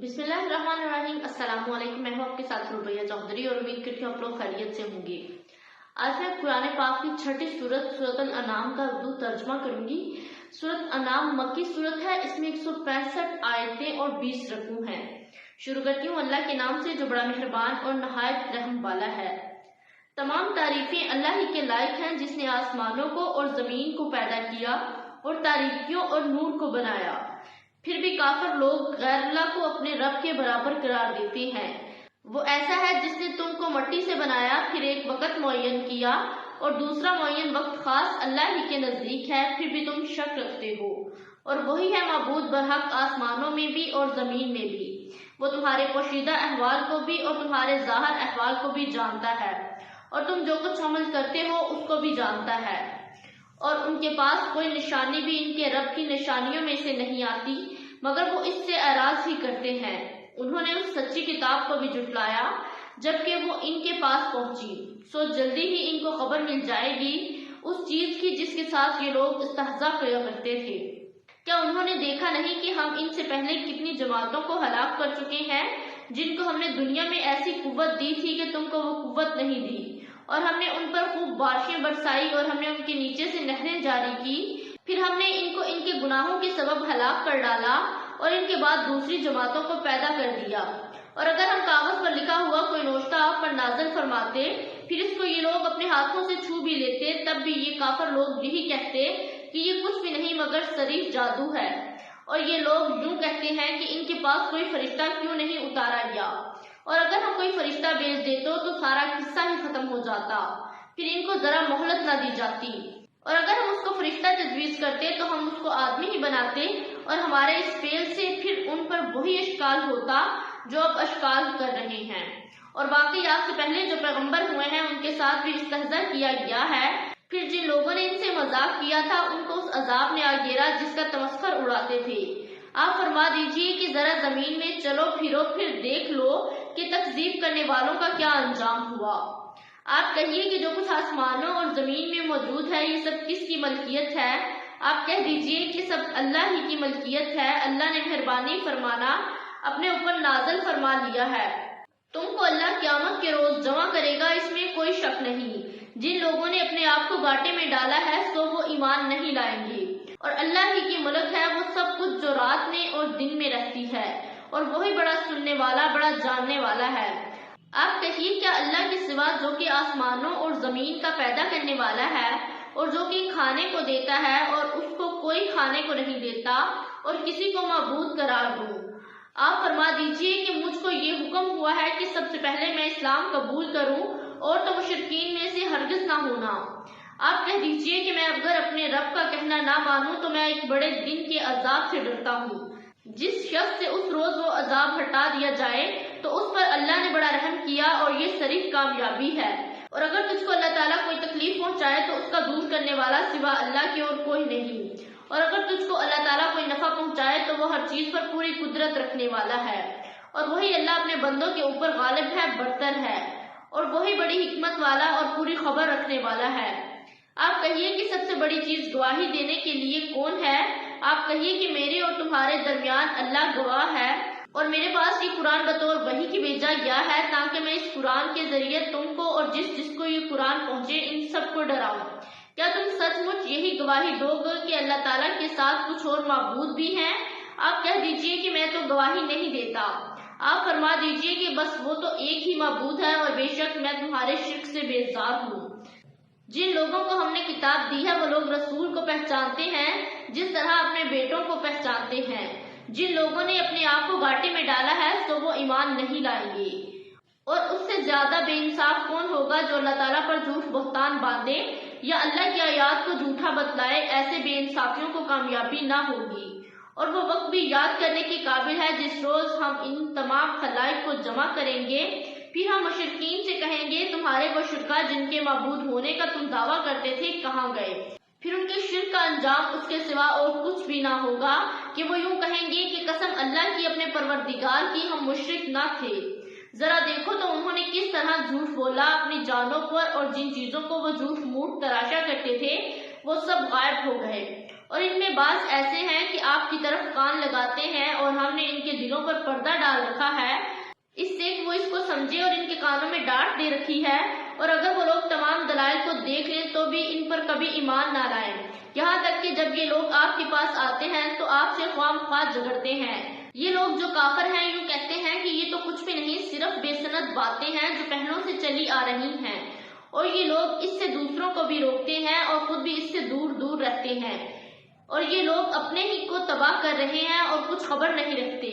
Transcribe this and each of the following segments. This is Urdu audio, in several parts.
بسم اللہ الرحمن الرحیم۔ السلام علیکم، میں ہوں آپ کے ساتھ ربیہ چودھری اور امید کرتی ہوں آپ لوگ خیریت سے ہوں گے۔ آج میں قرآن پاک کی چھٹی سورت الانعام کا اردو ترجمہ کروں گی۔ سورت انعام مکی سورت ہے، اس میں 165 آیتیں اور 20 رکوع ہیں۔ شروع کرتی ہوں اللہ کے نام سے جو بڑا مہربان اور نہایت رحم والا ہے۔ تمام تعریفیں اللہ ہی کے لائق ہیں جس نے آسمانوں کو اور زمین کو پیدا کیا اور تاریکیوں اور نور کو بنایا۔ پھر بھی کافر لوگ غیر اللہ کو اپنے رب کے برابر قرار دیتے ہیں۔ وہ ایسا ہے جس نے تم کو مٹی سے بنایا، پھر ایک وقت معین کیا اور دوسرا معین وقت خاص اللہ ہی کے نزدیک ہے، پھر بھی تم شک رکھتے ہو۔ اور وہی ہے معبود برحق آسمانوں میں بھی اور زمین میں بھی۔ وہ تمہارے پوشیدہ احوال کو بھی اور تمہارے ظاہر احوال کو بھی جانتا ہے، اور تم جو کچھ عمل کرتے ہو اس کو بھی جانتا ہے۔ اور ان کے پاس کوئی نشانی بھی ان کے رب کی نشانیوں میں سے نہیں آتی، مگر وہ اس سے اعراض ہی کرتے ہیں۔ انہوں نے اس سچی کتاب کو بھی جھٹلایا جبکہ وہ ان کے پاس پہنچی، سو جلدی ہی ان کو خبر مل جائے گی اس چیز کی جس کے ساتھ یہ لوگ استہزاء کیا کرتے تھے۔ کیا انہوں نے دیکھا نہیں کہ ہم ان سے پہلے کتنی جماعتوں کو ہلاک کر چکے ہیں جن کو ہم نے دنیا میں ایسی قوت دی تھی کہ تم کو وہ قوت نہیں دی، اور ہم نے ان پر خوب بارشیں برسائی اور ہم نے ان کے نیچے سے نہریں جاری کی، پھر ہم نے ان کو ان کے گناہوں کے سبب ہلاک کر ڈالا اور ان کے بعد دوسری جماعتوں کو پیدا کر دیا۔ اور اگر ہم کاغذ پر لکھا ہوا کوئی نوشتہ آپ پر نازل فرماتے، پھر اس کو یہ لوگ اپنے ہاتھوں سے چھو بھی لیتے، تب بھی یہ کافر لوگ یہی کہتے کہ یہ کچھ بھی نہیں مگر صریح جادو ہے۔ اور یہ لوگ یوں کہتے ہیں کہ ان کے پاس کوئی فرشتہ کیوں نہیں اتارا گیا، اور اگر ہم کوئی فرشتہ بھیج دیتے تو سارا قصہ ہی ختم ہو جاتا، پھر ان کو ذرا مہلت نہ دی جاتی۔ اور اگر ہم اس کو فرشتہ تجویز کرتے تو ہم اس کو آدمی ہی بناتے، اور ہمارے اس فعل سے پھر ان پر وہی اشکال ہوتا جو اب اشکال کر رہے ہیں۔ اور باقی آپ سے پہلے جو پیغمبر ہوئے ہیں ان کے ساتھ بھی استہزاء کیا گیا ہے، پھر جن لوگوں نے ان سے مذاق کیا تھا ان کو اس عذاب نے آ گھیرا جس کا تمسخر اڑاتے تھے۔ آپ فرما دیجئے کہ ذرا زمین میں چلو پھرو، پھر دیکھ لو کہ تکذیب کرنے والوں کا کیا انجام ہوا۔ آپ کہیے کہ جو کچھ آسمانوں اور زمین میں موجود ہے یہ سب کس کی ملکیت ہے؟ آپ کہہ دیجئے کہ سب اللہ ہی کی ملکیت ہے۔ اللہ نے مہربانی فرمانا اپنے اوپر نازل فرما لیا ہے۔ تم کو اللہ قیامت کے روز جمع کرے گا، اس میں کوئی شک نہیں۔ جن لوگوں نے اپنے آپ کو گاٹے میں ڈالا ہے سو وہ ایمان نہیں لائیں گے۔ اور اللہ ہی کی ملک ہے وہ سب کچھ جو رات میں اور دن میں رہتی ہے، اور وہی بڑا سننے والا بڑا جاننے والا ہے۔ آپ کہیے کیا اللہ کے سوا جو کہ آسمانوں اور زمین کا پیدا کرنے والا ہے اور جو کہ کھانے کو دیتا ہے اور اس کو کوئی کھانے کو نہیں دیتا اور کسی کو معبود قرار دوں؟ آپ فرما دیجئے کہ مجھ کو یہ حکم ہوا ہے کہ سب سے پہلے میں اسلام قبول کروں اور تو مشرکین میں سے ہرگز نہ ہونا۔ آپ کہہ دیجئے کہ میں اگر اپنے رب کا کہنا نہ مانوں تو میں ایک بڑے دن کے عذاب سے ڈرتا ہوں۔ جس شخص سے اس روز وہ عذاب ہٹا دیا جائے تو اس پر اللہ نے بڑا رحم کیا اور یہ صریح کامیابی ہے۔ اور اگر تجھ کو اللہ تعالیٰ کوئی تکلیف پہنچائے تو اس کا دور کرنے والا سوا اللہ کے اور کوئی نہیں، اور اگر تجھ کو اللہ تعالیٰ کوئی نفع پہنچائے تو وہ ہر چیز پر پوری قدرت رکھنے والا ہے، اور وہی اللہ اپنے بندوں کے اوپر غالب ہے، برتر ہے، اور وہی بڑی حکمت والا اور پوری خبر رکھنے والا ہے۔ آپ کہیے کہ سب سے بڑی چیز گواہی دینے کے لیے کون ہے؟ آپ کہیے کہ میرے اور تمہارے درمیان اللہ گواہ ہے، اور میرے پاس یہ قرآن بطور وحی کی بھیجا گیا ہے تاکہ میں اس قرآن کے ذریعے تم کو اور جس جس کو یہ قرآن پہنچے ان سب کو ڈراؤں۔ کیا تم سچ مچ یہی گواہی دو گے کہ اللہ تعالیٰ کے ساتھ کچھ اور معبود بھی ہیں؟ آپ کہہ دیجئے کہ میں تو گواہی نہیں دیتا۔ آپ فرما دیجئے کہ بس وہ تو ایک ہی معبود ہے، اور بے شک میں تمہارے شرک سے بیزار ہوں۔ جن لوگوں کو ہم نے کتاب دی ہے وہ لوگ رسول کو پہچانتے ہیں جس طرح اپنے بیٹوں کو پہچانتے ہیں۔ جن لوگوں نے اپنے آپ کو گاٹے میں ڈالا ہے تو وہ ایمان نہیں لائیں گے۔ اور اس سے زیادہ بے انصاف کون ہوگا جو اللہ تعالیٰ پر جھوٹ بہتان باندھے یا اللہ کی آیات کو جھوٹا بتلائے؟ ایسے بے انصافیوں کو کامیابی نہ ہوگی۔ اور وہ وقت بھی یاد کرنے کے قابل ہے جس روز ہم ان تمام خلائق کو جمع کریں گے، پھر ہم مشرکین سے کہیں گے تمہارے وہ شرکا جن کے معبود ہونے کا تم دعویٰ کرتے تھے کہاں گئے؟ پھر ان کے شرک کا انجام اس کے سوا اور کچھ بھی نہ ہوگا کہ وہ یوں کہیں گے کہ قسم اللہ کی اپنے پروردگار کی ہم مشرک نہ تھے۔ ذرا دیکھو تو انہوں نے کس طرح جھوٹ بولا اپنی جانوں پر، اور جن چیزوں کو وہ جھوٹ موٹ تراشا کرتے تھے وہ سب غائب ہو گئے، اور ان میں بعض ایسے ہیں کہ آپ کی طرف کان لگاتے ہیں اور ہم نے ان کے دلوں پر پردہ ڈال رکھا ہے اس سے کہ وہ اس کو سمجھے اور ان کے کانوں میں ڈانٹ دے رکھی ہے، اور اگر وہ لوگ تمام دلائل کو دیکھ لیں تو بھی ان پر کبھی ایمان نہ لائیں، یہاں تک کہ جب یہ لوگ آپ کے پاس آتے ہیں تو آپ سے خواہ مخواہ جھگڑتے ہیں۔ یہ لوگ جو کافر ہیں یوں کہتے ہیں کہ یہ تو کچھ بھی نہیں، صرف بے سند باتیں ہیں جو پہلوں سے چلی آ رہی ہیں، اور یہ لوگ اس سے دوسروں کو بھی روکتے ہیں اور خود بھی اس سے دور دور رہتے ہیں، اور یہ لوگ اپنے ہی کو تباہ کر رہے ہیں اور کچھ خبر نہیں رکھتے۔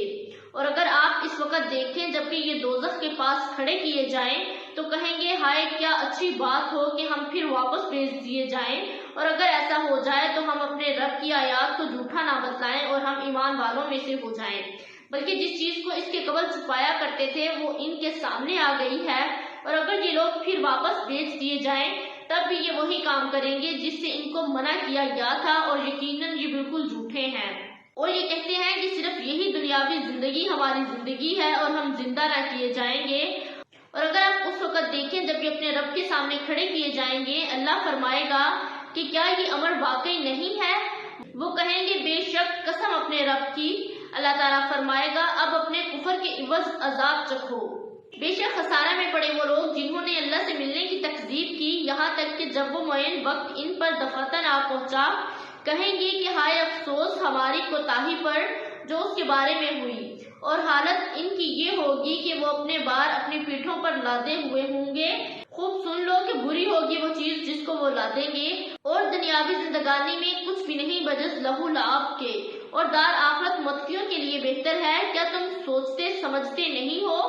اور اگر آپ اس وقت دیکھیں جبکہ یہ دوزخ کے پاس کھڑے کیے جائیں تو کہیں گے ہائے کیا اچھی بات ہو کہ ہم پھر واپس بھیج دیے جائیں، اور اگر ایسا ہو جائے تو ہم اپنے رب کی آیات کو جھوٹا نہ بتلائیں اور ہم ایمان والوں میں سے ہو جائیں، بلکہ جس چیز کو اس کے قبل چھپایا کرتے تھے وہ ان کے سامنے آ گئی ہے، اور اگر یہ لوگ پھر واپس بھیج دیے جائیں تب بھی یہ وہی کام کریں گے جس سے ان کو منع کیا گیا تھا، اور یقیناً یہ بالکل جھوٹے ہیں، اور یہ کہتے ہیں کہ صرف یہی دنیاوی زندگی ہماری زندگی ہے اور ہم زندہ نہ کیے جائیں گے۔ اور اگر آپ اس وقت دیکھیں جب یہ اپنے رب کے سامنے کھڑے کیے جائیں گے، اللہ فرمائے گا کہ کیا یہ امر واقعی نہیں ہے؟ وہ کہیں گے بے شک قسم اپنے رب کی۔ اللہ تعالیٰ فرمائے گا اب اپنے کفر کے عوض عذاب چکھو۔ بے شک خسارہ میں پڑے وہ لوگ جنہوں نے اللہ سے ملنے کی تکذیب کی، یہاں تک کہ جب وہ معین وقت ان پر دفعتاً آ پہنچا کہیں گے کہ ہائے افسوس ہماری کوتاہی پر جو اس کے بارے میں ہوئی، اور حالت ان کی یہ ہوگی کہ وہ اپنے بار اپنی پیٹھوں پر لادے ہوئے ہوں گے۔ خوب سن لو کہ بری ہوگی وہ چیز جس کو وہ لادیں گے، اور دنیاوی زندگانی میں کچھ بھی نہیں بجز لہو لعب کے، اور دار آخرت متقیوں کے لیے بہتر ہے۔ کیا تم سوچتے سمجھتے نہیں ہو؟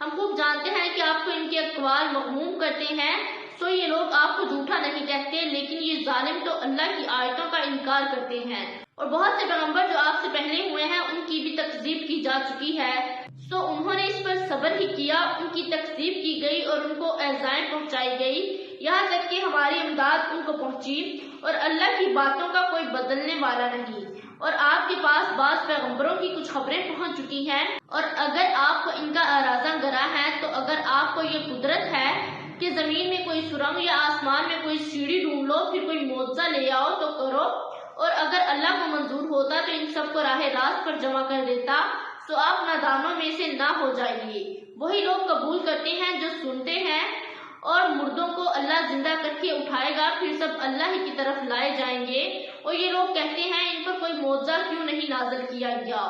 ہم خوب جانتے ہیں کہ آپ کو ان کے اقوال مغموم کرتے ہیں، سو یہ لوگ آپ کو جھوٹا نہیں کہتے، لیکن یہ ظالم تو اللہ کی آیتوں کا انکار کرتے ہیں، اور بہت سے پیغمبر جو آپ سے پہلے ہوئے ہیں ان کی بھی تکذیب کی جا چکی ہے، سو انہوں نے اس پر صبر ہی کیا، ان کی تکذیب کی گئی اور ان کو ایذائیں پہنچائی گئی، یہاں تک کہ ہماری امداد ان کو پہنچی، اور اللہ کی باتوں کا کوئی بدلنے والا نہیں۔ اور آپ کے پاس بعض پیغمبروں کی کچھ خبریں پہنچ چکی ہیں، اور اگر آپ کو ان کا اراضہ گرا ہے تو اگر آپ کو یہ قدرت ہے کہ زمین میں کوئی سرنگ یا آسمان میں کوئی سیڑھی ڈھونڈ لو پھر کوئی معجزہ لے آؤ تو کرو، اور اگر اللہ کو منظور ہوتا تو ان سب کو راہ راست پر جمع کر دیتا، سو آپ نادانوں میں سے نہ ہو جائیے۔ وہی لوگ قبول کرتے ہیں جو سنتے ہیں، اور مردوں کو اللہ زندہ کر کے اٹھائے گا، پھر سب اللہ ہی کی طرف لائے جائیں گے، اور یہ لوگ کہتے ہیں ان پر کوئی معجزہ کیوں نہیں نازل کیا گیا؟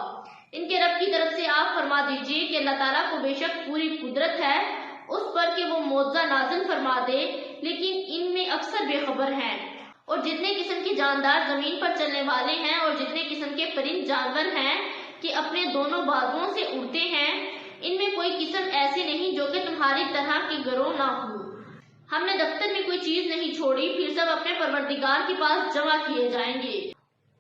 ان کے رب کی طرف سے آپ فرما دیجئے کہ اللہ تعالیٰ کو بے شک پوری قدرت ہے اس پر کہ وہ معجزہ نازل فرما دے، لیکن ان میں اکثر بے خبر ہیں۔ اور جتنے قسم کے جاندار زمین پر چلنے والے ہیں اور جتنے قسم کے پرند جانور ہیں کہ اپنے دونوں بازوؤں سے اڑتے ہیں، ان میں کوئی قسم ایسی نہیں جو کہ تمہاری طرح کے گروہ نہ ہو۔ ہم نے دفتر میں کوئی چیز نہیں چھوڑی، پھر سب اپنے پروردگار کے پاس جمع کیے جائیں گے۔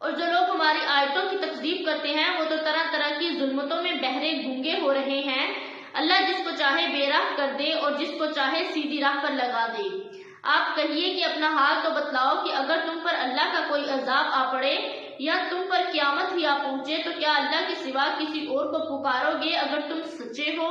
اور جو لوگ ہماری آیتوں کی تکذیب کرتے ہیں وہ تو طرح طرح کی ظلمتوں میں بہرے گونگے ہو رہے ہیں۔ اللہ جس کو چاہے بے راہ کر دے اور جس کو چاہے سیدھی راہ پر لگا دے۔ آپ کہیے کہ اپنا حال تو بتلاؤ کہ اگر تم پر اللہ کا کوئی عذاب آ پڑے یا تم پر قیامت ہی آ پہنچے تو کیا اللہ کے سوا کسی اور کو پکارو گے اگر تم سچے ہو؟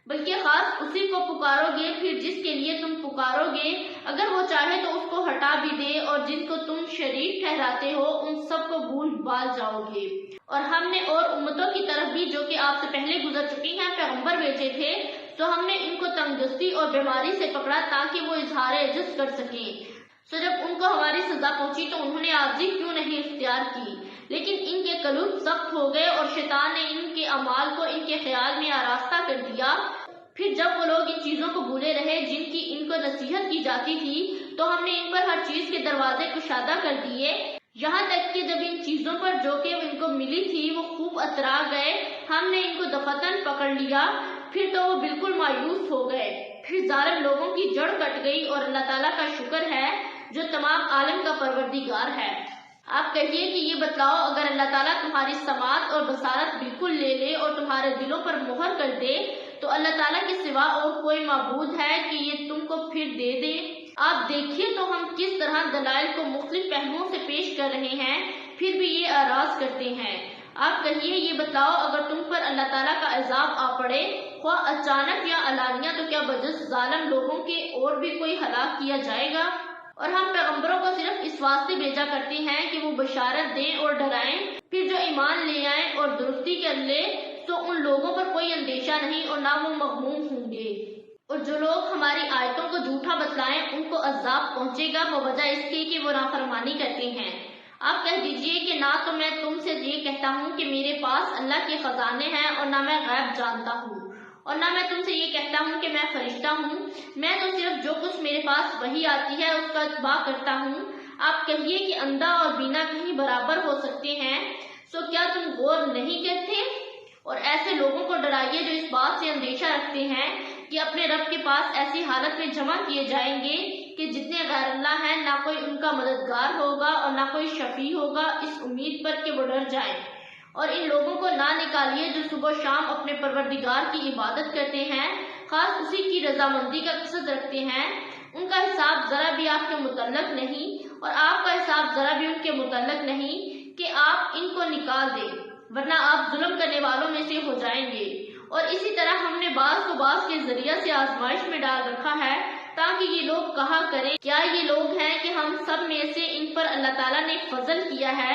بلکہ خاص اسی کو پکارو گے، پھر جس کے لیے تم پکارو گے اگر وہ چاہے تو اس کو ہٹا بھی دے، اور جن کو تم شریک ٹھہراتے ہو ان سب کو بھول بھال جاؤ گے۔ اور ہم نے اور امتوں کی طرف بھی جو کہ آپ سے پہلے گزر چکی ہیں پیغمبر بھیجے تھے، تو ہم نے ان کو تنگ دستی اور بیماری سے پکڑا تاکہ وہ اظہار عجز کر سکیں، سو جب ان کو ہماری سزا پہنچی تو انہوں نے عاجزی کیوں نہیں اختیار کی، لیکن ان کے قلوب سخت ہو گئے اور شیطان نے ان کے اعمال کو ان کے خیال میں آراستہ کر دیا۔ پھر جب وہ لوگ ان چیزوں کو بھولے رہے جن کی ان کو نصیحت کی جاتی تھی تو ہم نے ان پر ہر چیز کے دروازے کشادہ کر دیے، یہاں تک کہ جب ان چیزوں پر جو کہ ان کو ملی تھی وہ خوب اترا گئے ہم نے ان کو دفعتاً پکڑ لیا، پھر تو وہ بالکل مایوس ہو گئے۔ پھر ظالم لوگوں کی جڑ کٹ گئی، اور اللہ تعالیٰ کا شکر ہے جو تمام عالم کا پروردگار ہے۔ آپ کہیے کہ یہ بتلاؤ اگر اللہ تعالیٰ تمہاری سماعت اور بصارت بالکل لے لے اور تمہارے دلوں پر مہر کر دے تو اللہ تعالیٰ کے سوا اور کوئی معبود ہے کہ یہ تم کو پھر دے دے؟ آپ دیکھیے تو ہم کس طرح دلائل کو مختلف پہلوؤں سے پیش کر رہے ہیں، پھر بھی یہ اعراض کرتے ہیں۔ آپ کہیے یہ بتلاؤ اگر تم پر اللہ تعالیٰ کا عذاب آ پڑے خواہ اچانک یا علانیہ تو کیا بجز ظالم لوگوں کے اور بھی کوئی ہلاک کیا جائے گا؟ اور ہم پیغمبروں کو صرف اس واسطے بھیجا کرتے ہیں کہ وہ بشارت دیں اور ڈرائیں، پھر جو ایمان لے آئیں اور درستی کر لے تو ان لوگوں پر کوئی اندیشہ نہیں اور نہ وہ مغموم ہوں گے۔ اور جو لوگ ہماری آیتوں کو جھوٹا بتلائیں ان کو عذاب پہنچے گا بوجہ اس کے کہ وہ نافرمانی کرتے ہیں۔ آپ کہہ دیجئے کہ نہ تو میں تم سے یہ کہتا ہوں کہ میرے پاس اللہ کے خزانے ہیں اور نہ میں غیب جانتا ہوں، اور نہ میں تم سے یہ کہتا ہوں کہ میں فرشتہ ہوں، میں تو صرف جو کچھ میرے پاس وحی آتی ہے اس کا اتباع کرتا ہوں۔ آپ کہیے کہ اندھا اور بینا کہیں برابر ہو سکتے ہیں، سو کیا تم غور نہیں کرتے؟ اور ایسے لوگوں کو ڈرائیے جو اس بات سے اندیشہ رکھتے ہیں کہ اپنے رب کے پاس ایسی حالت میں جمع کیے جائیں گے کہ جتنے غیر اللہ ہیں نہ کوئی ان کا مددگار ہوگا اور نہ کوئی شفیع ہوگا، اس امید پر کہ وہ ڈر جائیں۔ اور ان لوگوں کو نہ نکالیے جو صبح و شام اپنے پروردگار کی عبادت کرتے ہیں، خاص اسی کی رضامندی کا قصد رکھتے ہیں۔ ان کا حساب ذرا بھی آپ کے متعلق نہیں اور آپ کا حساب ذرا بھی ان کے متعلق نہیں کہ آپ ان کو نکال دیں، ورنہ آپ ظلم کرنے والوں میں سے ہو جائیں گے۔ اور اسی طرح ہم نے بعض کو بعض کے ذریعہ سے آزمائش میں ڈال رکھا ہے تاکہ یہ لوگ کہا کریں کیا یہ لوگ ہیں کہ ہم سب میں سے ان پر اللہ تعالیٰ نے فضل کیا ہے؟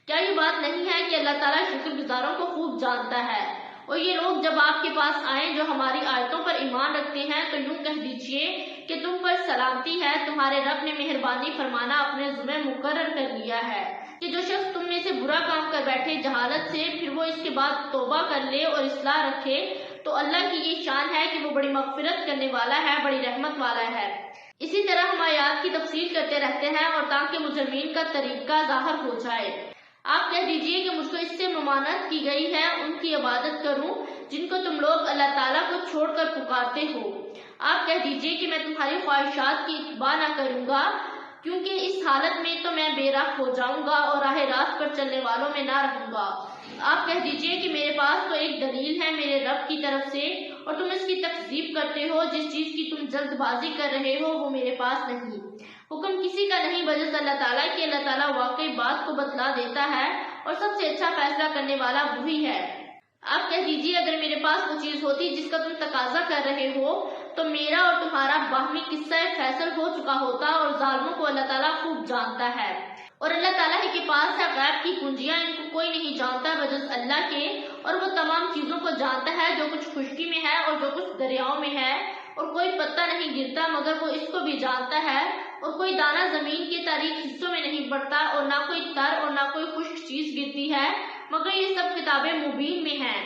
کیا یہ بات نہیں ہے کہ اللہ تعالیٰ شکر گزاروں کو خوب جانتا ہے؟ اور یہ لوگ جب آپ کے پاس آئیں جو ہماری آیتوں پر ایمان رکھتے ہیں تو یوں کہہ دیجئے کہ تم پر سلامتی ہے، تمہارے رب نے مہربانی فرمانا اپنے ذمہ مقرر کر لیا ہے کہ جو شخص تم میں سے برا کام کر بیٹھے جہالت سے، پھر وہ اس کے بعد توبہ کر لے اور اصلاح رکھے تو اللہ کی یہ شان ہے کہ وہ بڑی مغفرت کرنے والا ہے، بڑی رحمت والا ہے۔ اسی طرح ہم آیات کی تفصیل کرتے رہتے ہیں اور تاکہ مجرمین کا طریقہ ظاہر ہو جائے۔ آپ کہہ دیجئے کہ مجھ کو اس سے ممانعت کی گئی ہے ان کی عبادت کروں جن کو تم لوگ اللہ تعالیٰ کو چھوڑ کر پکارتے ہو۔ آپ کہہ دیجئے کہ میں تمہاری خواہشات کی اتباع نہ کروں گا، کیونکہ اس حالت میں تو میں بے راہ ہو جاؤں گا اور راہ راست پر چلنے والوں میں نہ رہوں گا۔ آپ کہہ دیجئے کہ میرے پاس تو ایک دلیل ہے میرے رب کی طرف سے اور تم اس کی تکذیب کرتے ہو، جس چیز کی تم جلد بازی کر رہے ہو وہ میرے پاس نہیں۔ حکم کسی کا نہیں بجز اللہ تعالیٰ کہ اللہ تعالیٰ واقعی بات کو بتلا دیتا ہے اور سب سے اچھا فیصلہ کرنے والا وہی ہے۔ آپ کہہ دیجئے اگر میرے پاس وہ چیز ہوتی جس کا تم تقاضا کر رہے ہو تو میرا اور تمہارا باہمی قصہ فیصل ہو چکا ہوتا، اور ظالموں کو اللہ تعالیٰ خوب جانتا ہے۔ اور اللہ تعالیٰ ہی کے پاس ہے غیب کی کنجیاں، ان کو کوئی نہیں جانتا بجز اللہ کے، اور وہ تمام چیزوں کو جانتا ہے جو کچھ خشکی میں ہے اور جو کچھ دریاؤں میں ہے، اور کوئی پتا نہیں گرتا مگر وہ اس کو بھی جانتا ہے، اور کوئی دانہ زمین کے تاریک حصوں میں نہیں پڑتا، اور نہ کوئی تر اور نہ کوئی خشک چیز گرتی ہے مگر یہ سب کتابیں مبین میں ہیں۔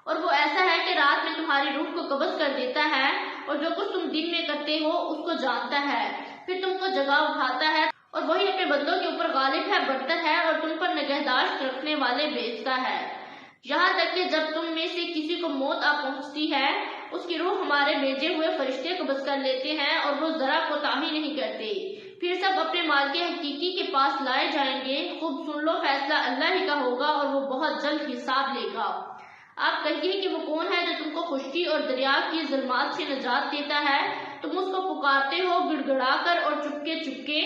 اور وہ ایسا ہے کہ رات میں تمہاری روح کو قبض کر دیتا ہے اور جو کچھ تم دن میں کرتے ہو اس کو جانتا ہے، پھر تم کو جگہ اٹھاتا ہے، اور وہی اپنے بندوں کے اوپر غالب ہے، برتر ہے اور تم پر نگہداشت رکھنے والے بیچتا ہے، یہاں تک کہ جب تم میں سے کسی کو موت آ پہنچتی ہے اس کی روح ہمارے بھیجے ہوئے فرشتے قبض کر لیتے ہیں اور وہ ذرا کوتاہی نہیں کرتے، پھر سب اپنے مالک حقیقی کے پاس لائے جائیں گے۔ خوب سن لو، فیصلہ اللہ ہی کا ہوگا اور وہ بہت جلد حساب لے گا۔ آپ کہیے کہ وہ کون ہے جو تم کو خشکی اور دریا کی ظلمات سے نجات دیتا ہے؟ تم اس کو پکارتے ہو گڑ گڑا کر اور چپکے چپکے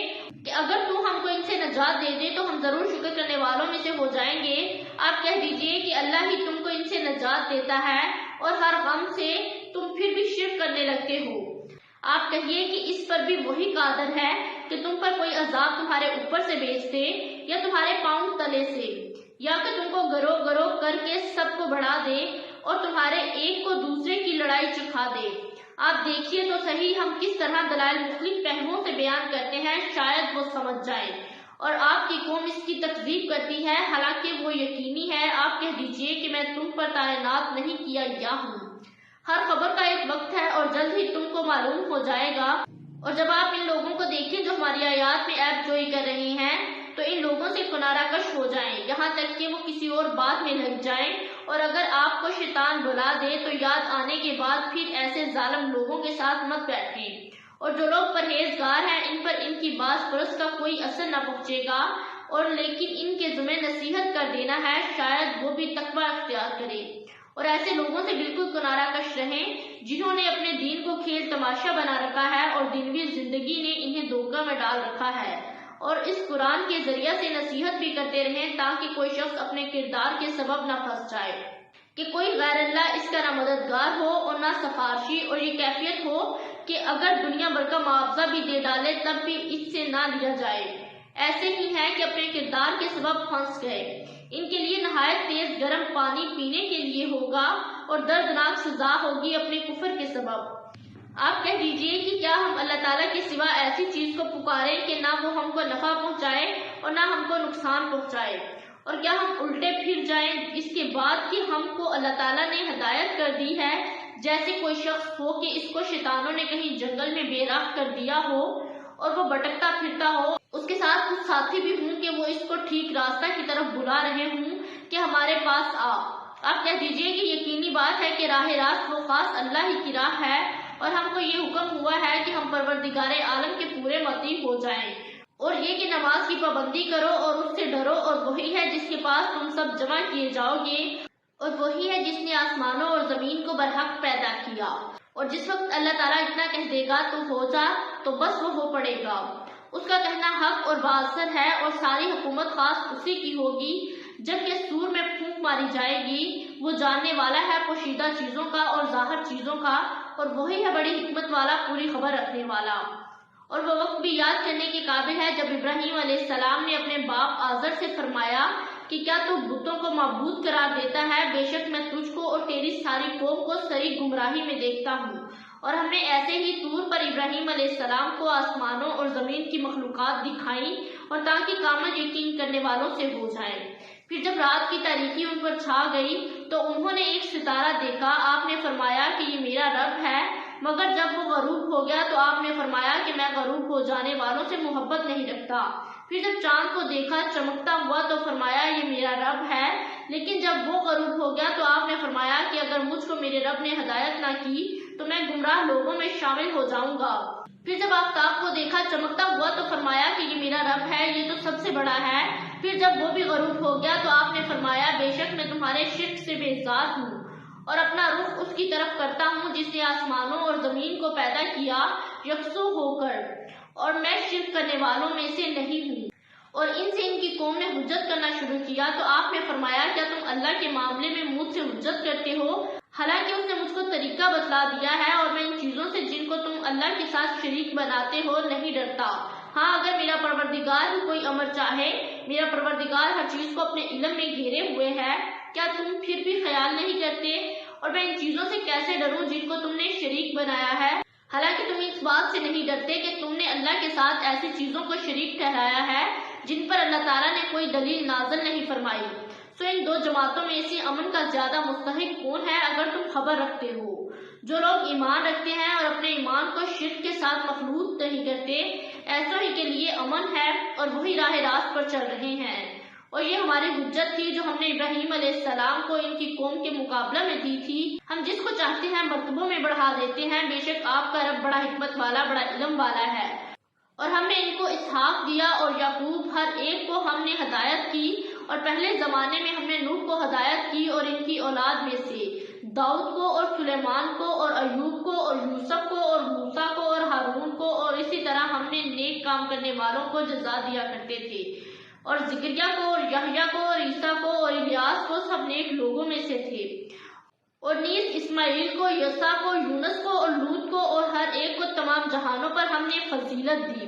کہ اگر تو ہم کو ان سے نجات دے دے تو ہم ضرور شکر کرنے والوں میں سے ہو جائیں گے۔ آپ کہہ دیجئے کہ اللہ ہی تم کو ان سے نجات دیتا ہے اور ہر غم سے تم پھر بھی شرک کرنے لگتے ہو۔ آپ کہیے کہ اس پر بھی وہی قادر ہے کہ تم پر کوئی عذاب تمہارے اوپر سے بھیج دے یا تمہارے پاؤں تلے سے، یا کہ تم کو گروہ گروہ کر کے سب کو بڑھا دے اور تمہارے ایک کو دوسرے کی لڑائی چکھا دے۔ آپ دیکھیے تو صحیح ہم کس طرح دلائل مختلف پہلوؤں سے بیان کرتے ہیں، شاید وہ سمجھ جائیں۔ اور آپ کی قوم اس کی تکذیب کرتی ہے حالانکہ وہ یقینی ہے۔ آپ کہہ دیجئے کہ میں تم پر تعینات نہیں کیا گیا ہوں۔ ہر خبر کا ایک وقت ہے اور جلد ہی تم کو معلوم ہو جائے گا۔ اور جب آپ ان لوگوں کو دیکھیں جو ہماری آیات میں عیب جوئی کر رہے ہیں تو ان لوگوں سے کنارہ کش ہو جائیں یہاں تک کہ وہ کسی اور بات میں لگ جائیں، اور اگر آپ کو شیطان بلا دے تو یاد آنے کے بعد پھر ایسے ظالم لوگوں کے ساتھ مت بیٹھیں۔ اور جو لوگ پرہیزگار ہیں ان پر ان کی باز پرست کا کوئی اثر نہ پہنچے گا، اور لیکن ان کے ذمہ نصیحت کر دینا ہے، شاید وہ بھی تقوی اختیار کرے۔ اور ایسے لوگوں سے بالکل کنارہ کش رہیں جنہوں نے اپنے دین کو کھیل تماشا بنا رکھا ہے اور دنیوی زندگی نے انہیں دھوکہ میں ڈال رکھا ہے، اور اس قرآن کے ذریعے سے نصیحت بھی کرتے رہیں تاکہ کوئی شخص اپنے کردار کے سبب نہ پھنس جائے۔ کہ کوئی غیر اللہ اس کا نہ مددگار ہو اور نہ سفارشی، اور یہ کیفیت ہو کہ اگر دنیا بھر کا معاوضہ بھی دے ڈالے تب بھی اس سے نہ لیا جائے۔ ایسے ہی ہیں کہ اپنے کردار کے سبب پھنس گئے، ان کے لیے نہایت تیز گرم پانی پینے کے لیے ہوگا اور دردناک سزا ہوگی اپنے کفر کے سبب۔ آپ کہہ دیجئے کہ کیا ہم اللہ تعالیٰ کے سوا ایسی چیز کو پکاریں کہ نہ وہ ہم کو نفع پہنچائے اور نہ ہم کو نقصان پہنچائے، اور کیا ہم الٹے پھر جائیں اس کے بعد کہ ہم کو اللہ تعالیٰ نے ہدایت کر دی ہے، جیسے کوئی شخص ہو کہ اس کو شیطانوں نے کہیں جنگل میں بے راہ کر دیا ہو اور وہ بھٹکتا پھرتا ہو، اس کے ساتھ کچھ ساتھی بھی ہوں کہ وہ اس کو ٹھیک راستہ کی طرف بلا رہے ہوں کہ ہمارے پاس آ۔ آپ کہہ دیجئے کہ یقینی بات ہے کہ راہ راست وہ خاص اللہ ہی کی راہ ہے، اور ہم کو یہ حکم ہوا ہے کہ ہم پروردگار عالم کے پورے مطیع ہو جائیں، اور یہ کہ نماز کی پابندی کرو اور اس سے ڈرو، اور وہی ہے جس کے پاس تم سب جمع کیے جاؤ گے، اور وہی ہے جس نے آسمانوں اور زمین کو برحق پیدا کیا، اور جس وقت اللہ تعالیٰ اتنا کہہ دے گا تو ہو جا، تو بس وہ ہو پڑے گا۔ اس کا کہنا حق اور بااثر ہے، اور ساری حکومت خاص اسی کی ہوگی۔ جب کہ سور میں پھونک ماری جائے گی، وہ جاننے والا ہے پوشیدہ چیزوں کا اور ظاہر چیزوں کا، اور وہی ہے بڑی حکمت والا، پوری خبر رکھنے والا۔ اور وہ وقت بھی یاد کرنے کے قابل ہے جب ابراہیم علیہ السلام نے اپنے باپ آزر سے فرمایا کہ کیا تو بتوں کو معبود قرار دیتا ہے؟ بے شک میں تجھ کو اور تیری ساری قوم کو سری گمراہی میں دیکھتا ہوں۔ اور ہم نے ایسے ہی طور پر ابراہیم علیہ السلام کو آسمانوں اور زمین کی مخلوقات دکھائیں، اور تاکہ کامل یقین کرنے والوں سے ہو جائے۔ پھر جب رات کی تاریکی ان پر چھا گئی تو انہوں نے ایک ستارہ دیکھا، آپ نے فرمایا کہ یہ میرا رب ہے، مگر جب وہ غروب ہو گیا تو آپ نے فرمایا کہ میں غروب ہو جانے والوں سے محبت نہیں رکھتا۔ پھر جب چاند کو دیکھا چمکتا ہوا تو فرمایا یہ میرا رب ہے، لیکن جب وہ غروب ہو گیا تو آپ نے فرمایا کہ اگر مجھ کو میرے رب نے ہدایت نہ کی تو میں گمراہ لوگوں میں شامل ہو جاؤں گا۔ پھر جب آفتاب کو دیکھا چمکتا ہوا تو فرمایا کہ یہ میرا رب ہے، یہ تو سب سے بڑا ہے۔ پھر جب وہ بھی غروب ہو گیا تو آپ نے فرمایا بے شک میں تمہارے شرک سے بیزار ہوں، اور اپنا رخ اس کی طرف کرتا ہوں جس نے آسمانوں اور زمین کو پیدا کیا یکسو ہو کر، اور میں شرک کرنے والوں میں سے نہیں ہوں۔ اور ان سے ان کی قوم نے حجت کرنا شروع کیا تو آپ نے فرمایا کیا تم اللہ کے معاملے میں مجھ سے حجت کرتے ہو، حالانکہ اس نے مجھ کو طریقہ بتلا دیا ہے، اور میں ان چیزوں سے جن کو تم اللہ کے ساتھ شریک بناتے ہو نہیں ڈرتا۔ ہاں اگر میرا پروردگار کوئی امر چاہے، میرا پروردگار ہر چیز کو اپنے علم میں گھیرے ہوئے ہے، کیا تم پھر بھی خیال نہیں کرتے؟ اور میں ان چیزوں سے کیسے ڈروں جن کو تم نے شریک بنایا ہے، حالانکہ تم اس بات سے نہیں ڈرتے کہ تم نے اللہ کے ساتھ ایسی چیزوں کو شریک ٹھہرایا ہے جن پر اللہ تعالیٰ نے کوئی دلیل نازل نہیں فرمائی۔ سو ان دو جماعتوں میں سے امن کا زیادہ مستحق کون ہے اگر تم خبر رکھتے ہو؟ جو لوگ ایمان رکھتے ہیں اور اپنے ایمان کو شرک کے ساتھ مخلوط نہیں کرتے، ایسوں ہی کے لیے امن ہے اور وہی راہ راست پر چل رہے ہیں۔ اور یہ ہماری حجت تھی جو ہم نے ابراہیم علیہ السلام کو ان کی قوم کے مقابلہ میں دی تھی، ہم جس کو چاہتے ہیں مرتبوں میں بڑھا دیتے ہیں، بے شک آپ کا رب بڑا حکمت والا، بڑا علم والا ہے۔ اور ہم نے ان کو اسحاق دیا اور یعقوب، ہر ایک کو ہم نے ہدایت کی، اور پہلے زمانے میں ہم نے نوح کو ہدایت کی اور ان کی اولاد میں سے داؤد کو اور سلیمان کو اور ایوب کو اور یوسف کو اور موسیٰ کو اور ہارون کو، اور اسی طرح ہم نے نیک کام کرنے والوں کو جزا دیا کرتے تھے، اور زکریا کو اور یحییٰ کو اور عیسیٰ کو اور الیاس کو سب نیک لوگوں میں سے تھے، اور نیز اسماعیل کو، یسع کو، یونس کو اور لوط کو، اور ہر ایک کو تمام جہانوں پر ہم نے فضیلت دی،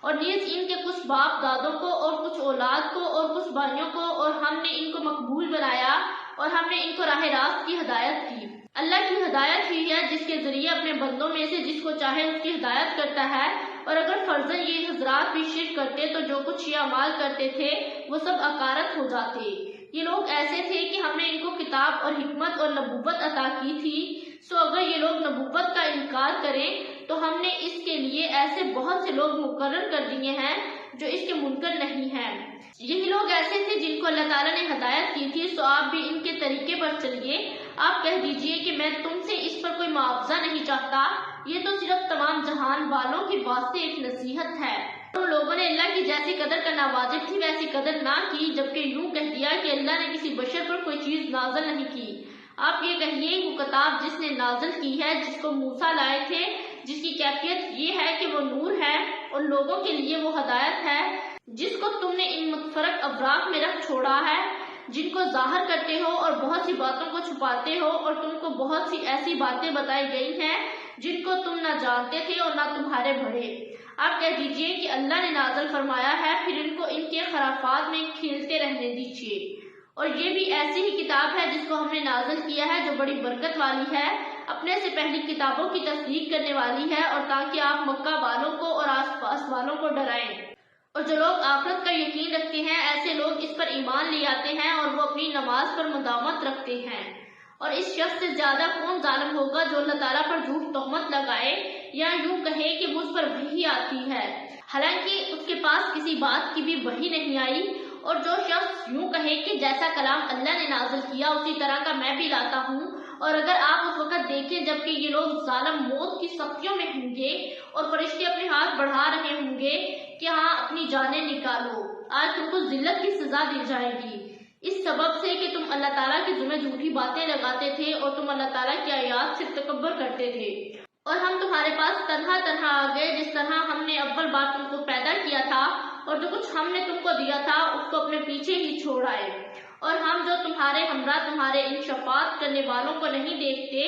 اور نیز ان کے کچھ باپ دادوں کو اور کچھ اولاد کو اور کچھ بھائیوں کو، اور ہم نے ان کو مقبول بنایا، اور ہم نے ان کو راہ راست کی ہدایت کی۔ اللہ کی ہدایت ہی ہے جس کے ذریعے اپنے بندوں میں سے جس کو چاہے اس کی ہدایت کرتا ہے، اور اگر فرضاً یہ حضرات بھی شرک کرتے تو جو کچھ یہ اعمال کرتے تھے وہ سب اکارت ہو جاتے۔ یہ لوگ ایسے تھے کہ ہم نے ان کو کتاب اور حکمت اور نبوت عطا کی تھی، سو اگر یہ لوگ نبوت کا انکار کریں تو ہم نے اس کے لیے ایسے بہت سے لوگ مقرر کر دیے ہیں جو اس کے منکر نہیں ہیں۔ یہی لوگ ایسے تھے جن کو اللہ تعالیٰ نے ہدایت کی تھی، سو آپ بھی ان کے طریقے پر چلیے۔ آپ کہہ دیجئے کہ میں تم سے اس پر کوئی معاوضہ نہیں چاہتا، یہ تو صرف تمام جہان والوں کے واسطے ایک نصیحت ہے۔ ان لوگوں نے اللہ کی جیسی قدر کرنا واجب تھی ویسی قدر نہ کی، جبکہ یوں کہہ دیا کہ اللہ نے کسی بشر پر کوئی چیز نازل نہیں کی۔ آپ یہ کہیے وہ کتاب جس نے نازل کی ہے، جس کو موسیٰ لائے تھے، جس کی کیفیت یہ ہے کہ وہ نور ہے اور لوگوں کے لیے وہ ہدایت ہے، جس کو تم نے ان متفرق ابراق میں رکھ چھوڑا ہے، جن کو ظاہر کرتے ہو اور بہت سی باتوں کو چھپاتے ہو، اور تم کو بہت سی ایسی باتیں بتائی گئی ہیں جن کو تم نہ جانتے تھے اور نہ تمہارے بڑے۔ آپ کہہ دیجئے کہ اللہ نے نازل فرمایا ہے، پھر ان کو ان کے خرافات میں کھیلتے رہنے دیجئے۔ اور یہ بھی ایسی ہی کتاب ہے جس کو ہم نے نازل کیا ہے، جو بڑی برکت والی ہے، اپنے سے پہلی کتابوں کی تصدیق کرنے والی ہے، اور تاکہ آپ مکہ والوں کو اور آس پاس والوں کو ڈرائیں۔ اور جو لوگ آخرت کا یقین رکھتے ہیں، ایسے لوگ اس پر ایمان لے آتے ہیں اور وہ اپنی نماز پر مداومت رکھتے ہیں۔ اور اس شخص سے زیادہ کون ظالم ہوگا جو اللہ تعالیٰ پر جھوٹ تہمت لگائے یا یوں کہے کہ مجھ پر وحی آتی ہے، حالانکہ اس کے پاس کسی بات کی بھی وحی نہیں آئی۔ اور جو شخص یوں کہے کہ جیسا کلام اللہ نے نازل کیا اسی طرح کا میں بھی لاتا ہوں، اور اگر آپ اس وقت دیکھیں جبکہ یہ لوگ ظالم موت کی سختیوں میں ہوں گے اور فرشتے اپنے ہاتھ بڑھا رہے ہوں گے کہ ہاں اپنی جانیں نکالو، آج تم کو ذلت کی سزا دی جائے گی، اس سبب سے کہ تم اللہ تعالیٰ کے ذمہ جھوٹی باتیں لگاتے تھے اور تم اللہ تعالیٰ کی آیات سے تکبر کرتے تھے۔ اور ہم تمہارے پاس تنہا تنہا آ گئے، جس طرح ہم نے اول بار تم کو پیدا کیا تھا، اور جو کچھ ہم نے تم کو دیا تھا اس کو اپنے پیچھے ہی چھوڑ آئے۔ اور ہم جو تمہارے ہمراہ تمہارے ان شفاعت کرنے والوں کو نہیں دیکھتے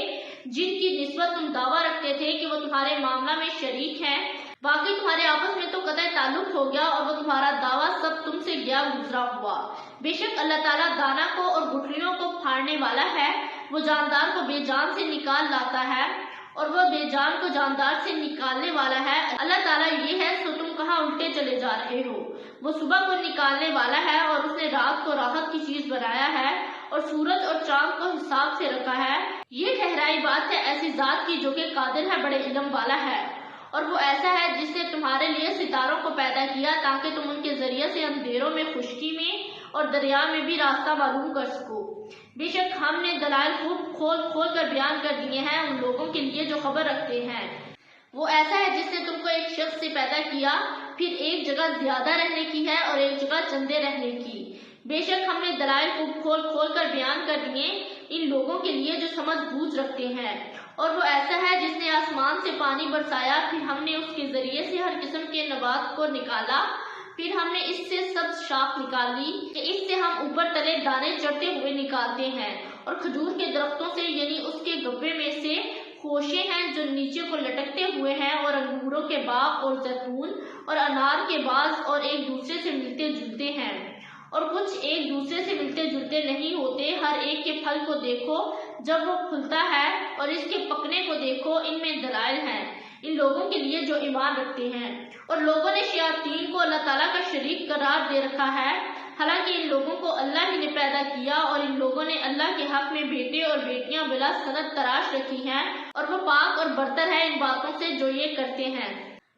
جن کی نسبت تم دعویٰ رکھتے تھے کہ وہ تمہارے معاملہ میں شریک ہیں، باقی تمہارے آپس میں تو قطع تعلق ہو گیا اور وہ تمہارا دعویٰ سب تم سے گیا گزرا ہوا۔ بے شک اللہ تعالیٰ دانا کو اور گٹھلیوں کو پھاڑنے والا ہے، وہ جاندار کو بے جان سے نکال لاتا ہے اور وہ بے جان کو جاندار سے نکالنے والا ہے۔ اللہ تعالیٰ یہ ہے سو تم کہاں الٹے چلے جا رہے ہو۔ وہ صبح کو نکالنے والا ہے اور اس نے رات کو راحت کی چیز بنایا ہے اور سورج اور چاند کو حساب سے رکھا ہے۔ یہ ٹھہرائی بات ہے ایسی ذات کی جو کہ قادر ہے، بڑے علم والا ہے۔ اور وہ ایسا ہے جس نے تمہارے لیے ستاروں کو پیدا کیا تاکہ تم ان کے ذریعے سے اندھیروں میں خشکی میں اور دریا میں بھی راستہ معلوم کر سکو۔ بے شک ہم نے دلائل خوب کھول کھول کر بیان کر دیے ہیں ان لوگوں کے لیے جو خبر رکھتے ہیں۔ وہ ایسا ہے جس نے تم کو ایک شخص سے پیدا کیا، پھر ایک جگہ زیادہ رہنے کی ہے اور ایک جگہ چندے رہنے کی۔ بے شک ہم نے دلائل خوب کھول کھول کر بیان کر دیے ان لوگوں کے لیے جو سمجھ بوجھ رکھتے ہیں۔ اور وہ ایسا ہے جس نے آسمان سے پانی برسایا، پھر ہم نے اس کے ذریعے سے ہر قسم کے نبات کو نکالا، پھر ہم نے اس سے سبز شاخ نکال لی کہ اس سے ہم اوپر تلے دانے چڑھتے ہوئے نکالتے ہیں، اور کھجور کے درختوں سے یعنی اس کے گبے میں سے خوشے ہیں جو نیچے کو لٹکتے ہوئے ہیں، اور انگوروں کے باغ اور زیتون اور انار کے باغ اور ایک دوسرے سے ملتے جلتے ہیں، اور کچھ ایک دوسرے سے ملتے جلتے نہیں ہوتے۔ ہر ایک کے پھل کو دیکھو جب وہ کھلتا ہے اور اس کے پکنے کو دیکھو، ان میں دلائل ہیں ان لوگوں کے لیے جو ایمان رکھتے ہیں۔ اور لوگوں نے شیاطین کو اللہ تعالیٰ کا شریک قرار دے رکھا ہے، حالانکہ ان لوگوں کو اللہ ہی نے پیدا کیا، اور ان لوگوں نے اللہ کے حق میں بیٹے اور بیٹیاں بلا سند تراش رکھی ہیں، اور وہ پاک اور برتر ہے ان باتوں سے جو یہ کرتے ہیں۔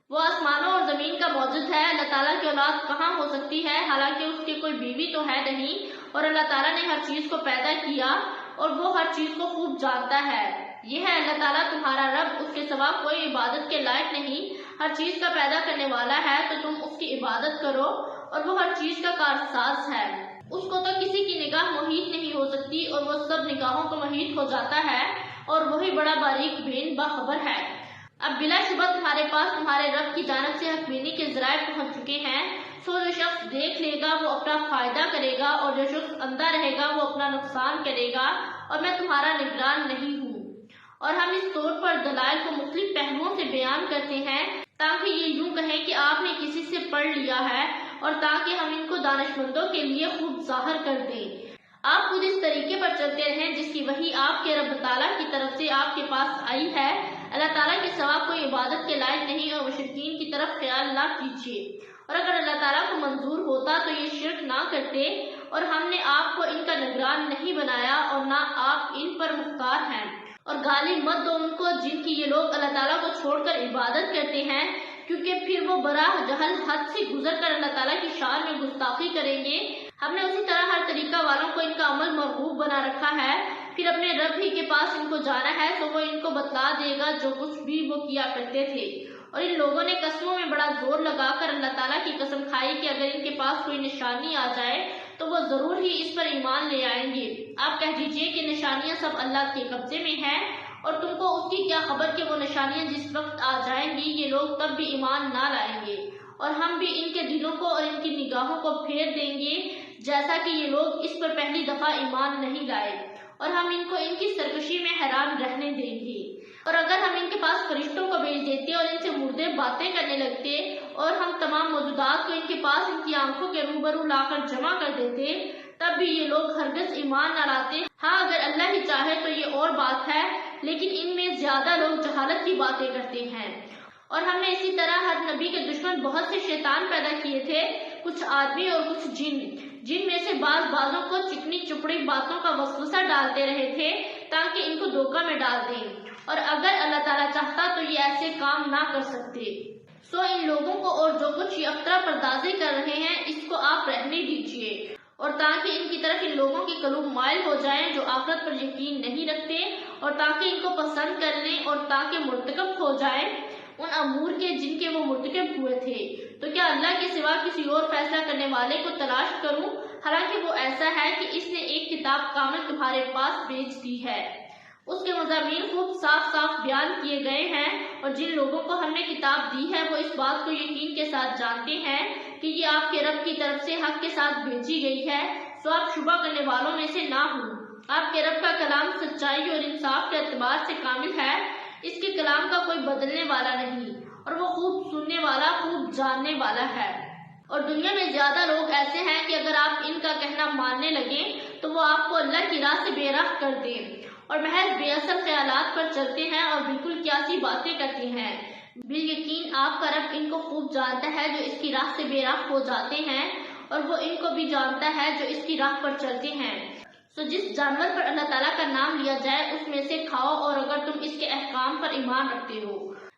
وہ آسمانوں اور زمین کا موجود ہے، اللہ تعالیٰ کی اولاد کہاں ہو سکتی ہے، حالانکہ اس کی کوئی بیوی تو ہے نہیں، اور اللہ تعالیٰ نے ہر چیز کو پیدا کیا اور وہ ہر چیز کو خوب جانتا ہے۔ یہ ہے اللہ تعالیٰ تمہارا رب، اس کے سوا کوئی عبادت کے لائق نہیں، ہر چیز کا پیدا کرنے والا ہے تو تم اس کی عبادت کرو، اور وہ ہر چیز کا کارساز ہے۔ اس کو تو کسی کی نگاہ محیط نہیں ہو سکتی، اور وہ سب نگاہوں کو محیط ہو جاتا ہے، اور وہی بڑا باریک بین باخبر ہے۔ اب بلا شبہ تمہارے پاس تمہارے رب کی جانب سے حق بینی کے ذرائع پہنچ چکے ہیں، سو جو شخص دیکھ لے گا وہ اپنا فائدہ کرے گا، اور جو شخص اندھا رہے گا وہ اپنا نقصان کرے گا، اور میں تمہارا نگران نہیں ہوں۔ اور ہم اس طور پر دلائل کو مختلف پہلوؤں سے بیان کرتے ہیں تاکہ یہ یوں کہیں کہ آپ نے کسی سے پڑھ لیا ہے، اور تاکہ ہم ان کو دانشمندوں کے لیے خوب ظاہر کر دیں۔ آپ خود اس طریقے پر چلتے رہیں جس کی وحی آپ کے رب تعالیٰ کی طرف سے آپ کے پاس آئی ہے۔ اللہ تعالیٰ کے سوا کوئی عبادت کے لائق نہیں، اور مشرکین کی طرف خیال نہ کیجیے۔ اور اگر اللہ تعالیٰ کو منظور ہوتا تو یہ شرک نہ کرتے، اور ہم نے آپ کو ان کا نگران نہیں بنایا اور نہ آپ ان پر مختار ہیں۔ اور گالی مت دو ان کو جن کی یہ لوگ اللہ تعالیٰ کو چھوڑ کر عبادت کرتے ہیں، کیونکہ پھر وہ براہ جہل حد سے گزر کر اللہ تعالیٰ کی شان میں گستاخی کریں گے۔ ہم نے اسی طرح ہر طریقہ والوں کو ان کا عمل مرغوب بنا رکھا ہے، پھر اپنے رب ہی کے پاس ان کو جانا ہے تو وہ ان کو بتلا دے گا جو کچھ بھی وہ کیا کرتے تھے۔ اور ان لوگوں نے قسموں میں بڑا زور لگا کر اللہ تعالیٰ کی قسم کھائی کہ اگر ان کے پاس کوئی نشانی آ جائے تو وہ ضرور ہی اس پر ایمان لے آئیں گے۔ آپ کہہ دیجئے کہ نشانیاں سب اللہ کے قبضے میں ہیں، اور تم کو اس کی کیا خبر کہ وہ نشانیاں جس وقت آ جائیں گی یہ لوگ تب بھی ایمان نہ لائیں گے، اور ہم بھی ان کے دلوں کو اور ان کی نگاہوں کو پھیر دیں گے جیسا کہ یہ لوگ اس پر پہلی دفعہ ایمان نہیں لائے، اور ہم ان کو ان کی سرکشی میں حیران رہنے دیں گے۔ اور اگر ہم ان کے پاس فرشتوں کو بھیج دیتے اور ان سے مردے باتیں کرنے لگتے اور ہم تمام موجودات کو ان کے پاس ان کی آنکھوں کے روبرو لا کر جمع کر دیتے، تب بھی یہ لوگ ہرگز ایمان نہ لاتے۔ ہاں، اگر اللہ ہی چاہے تو یہ اور بات ہے، لیکن ان میں زیادہ لوگ جہالت کی باتیں کرتے ہیں۔ اور ہم نے اسی طرح ہر نبی کے دشمن بہت سے شیطان پیدا کیے تھے، کچھ آدمی اور کچھ جن میں سے بعضوں کو چکنی چپڑی باتوں کا وسوسہ ڈالتے رہے تھے تاکہ ان کو دھوکہ میں ڈال دیں، اور اگر اللہ تعالیٰ چاہتا تو یہ ایسے کام نہ کر سکتے۔ سو ان لوگوں کو اور جو کچھ یہ افترا پردازی کر رہے ہیں اس کو آپ رہنے دیجیے، اور تاکہ ان کی طرف ان لوگوں کے قلوب مائل ہو جائیں جو آخرت پر یقین نہیں رکھتے، اور تاکہ ان کو پسند کر لیں، اور تاکہ مرتکب ہو جائیں ان امور کے جن کے وہ مرتکب ہوئے تھے۔ تو کیا اللہ کے سوا کسی اور فیصلہ کرنے والے کو تلاش کروں، حالانکہ وہ ایسا ہے کہ اس نے ایک کتاب کامل تمہارے پاس بھیج دی ہے۔ اس کے مضامین خوب صاف صاف بیان کیے گئے ہیں، اور جن لوگوں کو ہم نے کتاب دی ہے وہ اس بات کو یقین کے ساتھ جانتے ہیں کہ یہ آپ کے رب کی طرف سے حق کے ساتھ بھیجی گئی ہے، سو آپ شبہ کرنے والوں میں سے نہ ہوں۔ آپ کے رب کا کلام سچائی اور انصاف کے اعتبار سے کامل ہے، اس کے کلام کا کوئی بدلنے والا نہیں، اور وہ خوب سننے والا، خوب جاننے والا ہے۔ اور دنیا میں زیادہ لوگ ایسے ہیں کہ اگر آپ ان کا کہنا ماننے لگیں تو وہ آپ کو اللہ کی راہ سے بے راہ کر دیں، اور محض بے اصل خیالات پر چلتے ہیں اور بالکل قیاسی باتیں کرتے ہیں۔ بالیقین آپ کا رب ان کو خوب جانتا ہے جو اس کی راہ سے بے راہ ہو جاتے ہیں، اور وہ ان کو بھی جانتا ہے جو اس کی راہ پر چلتے ہیں۔ سو جس جانور پر اللہ تعالیٰ کا نام لیا جائے اس میں سے کھاؤ، اور اگر تم اس کے احکام پر ایمان رکھتے ہو۔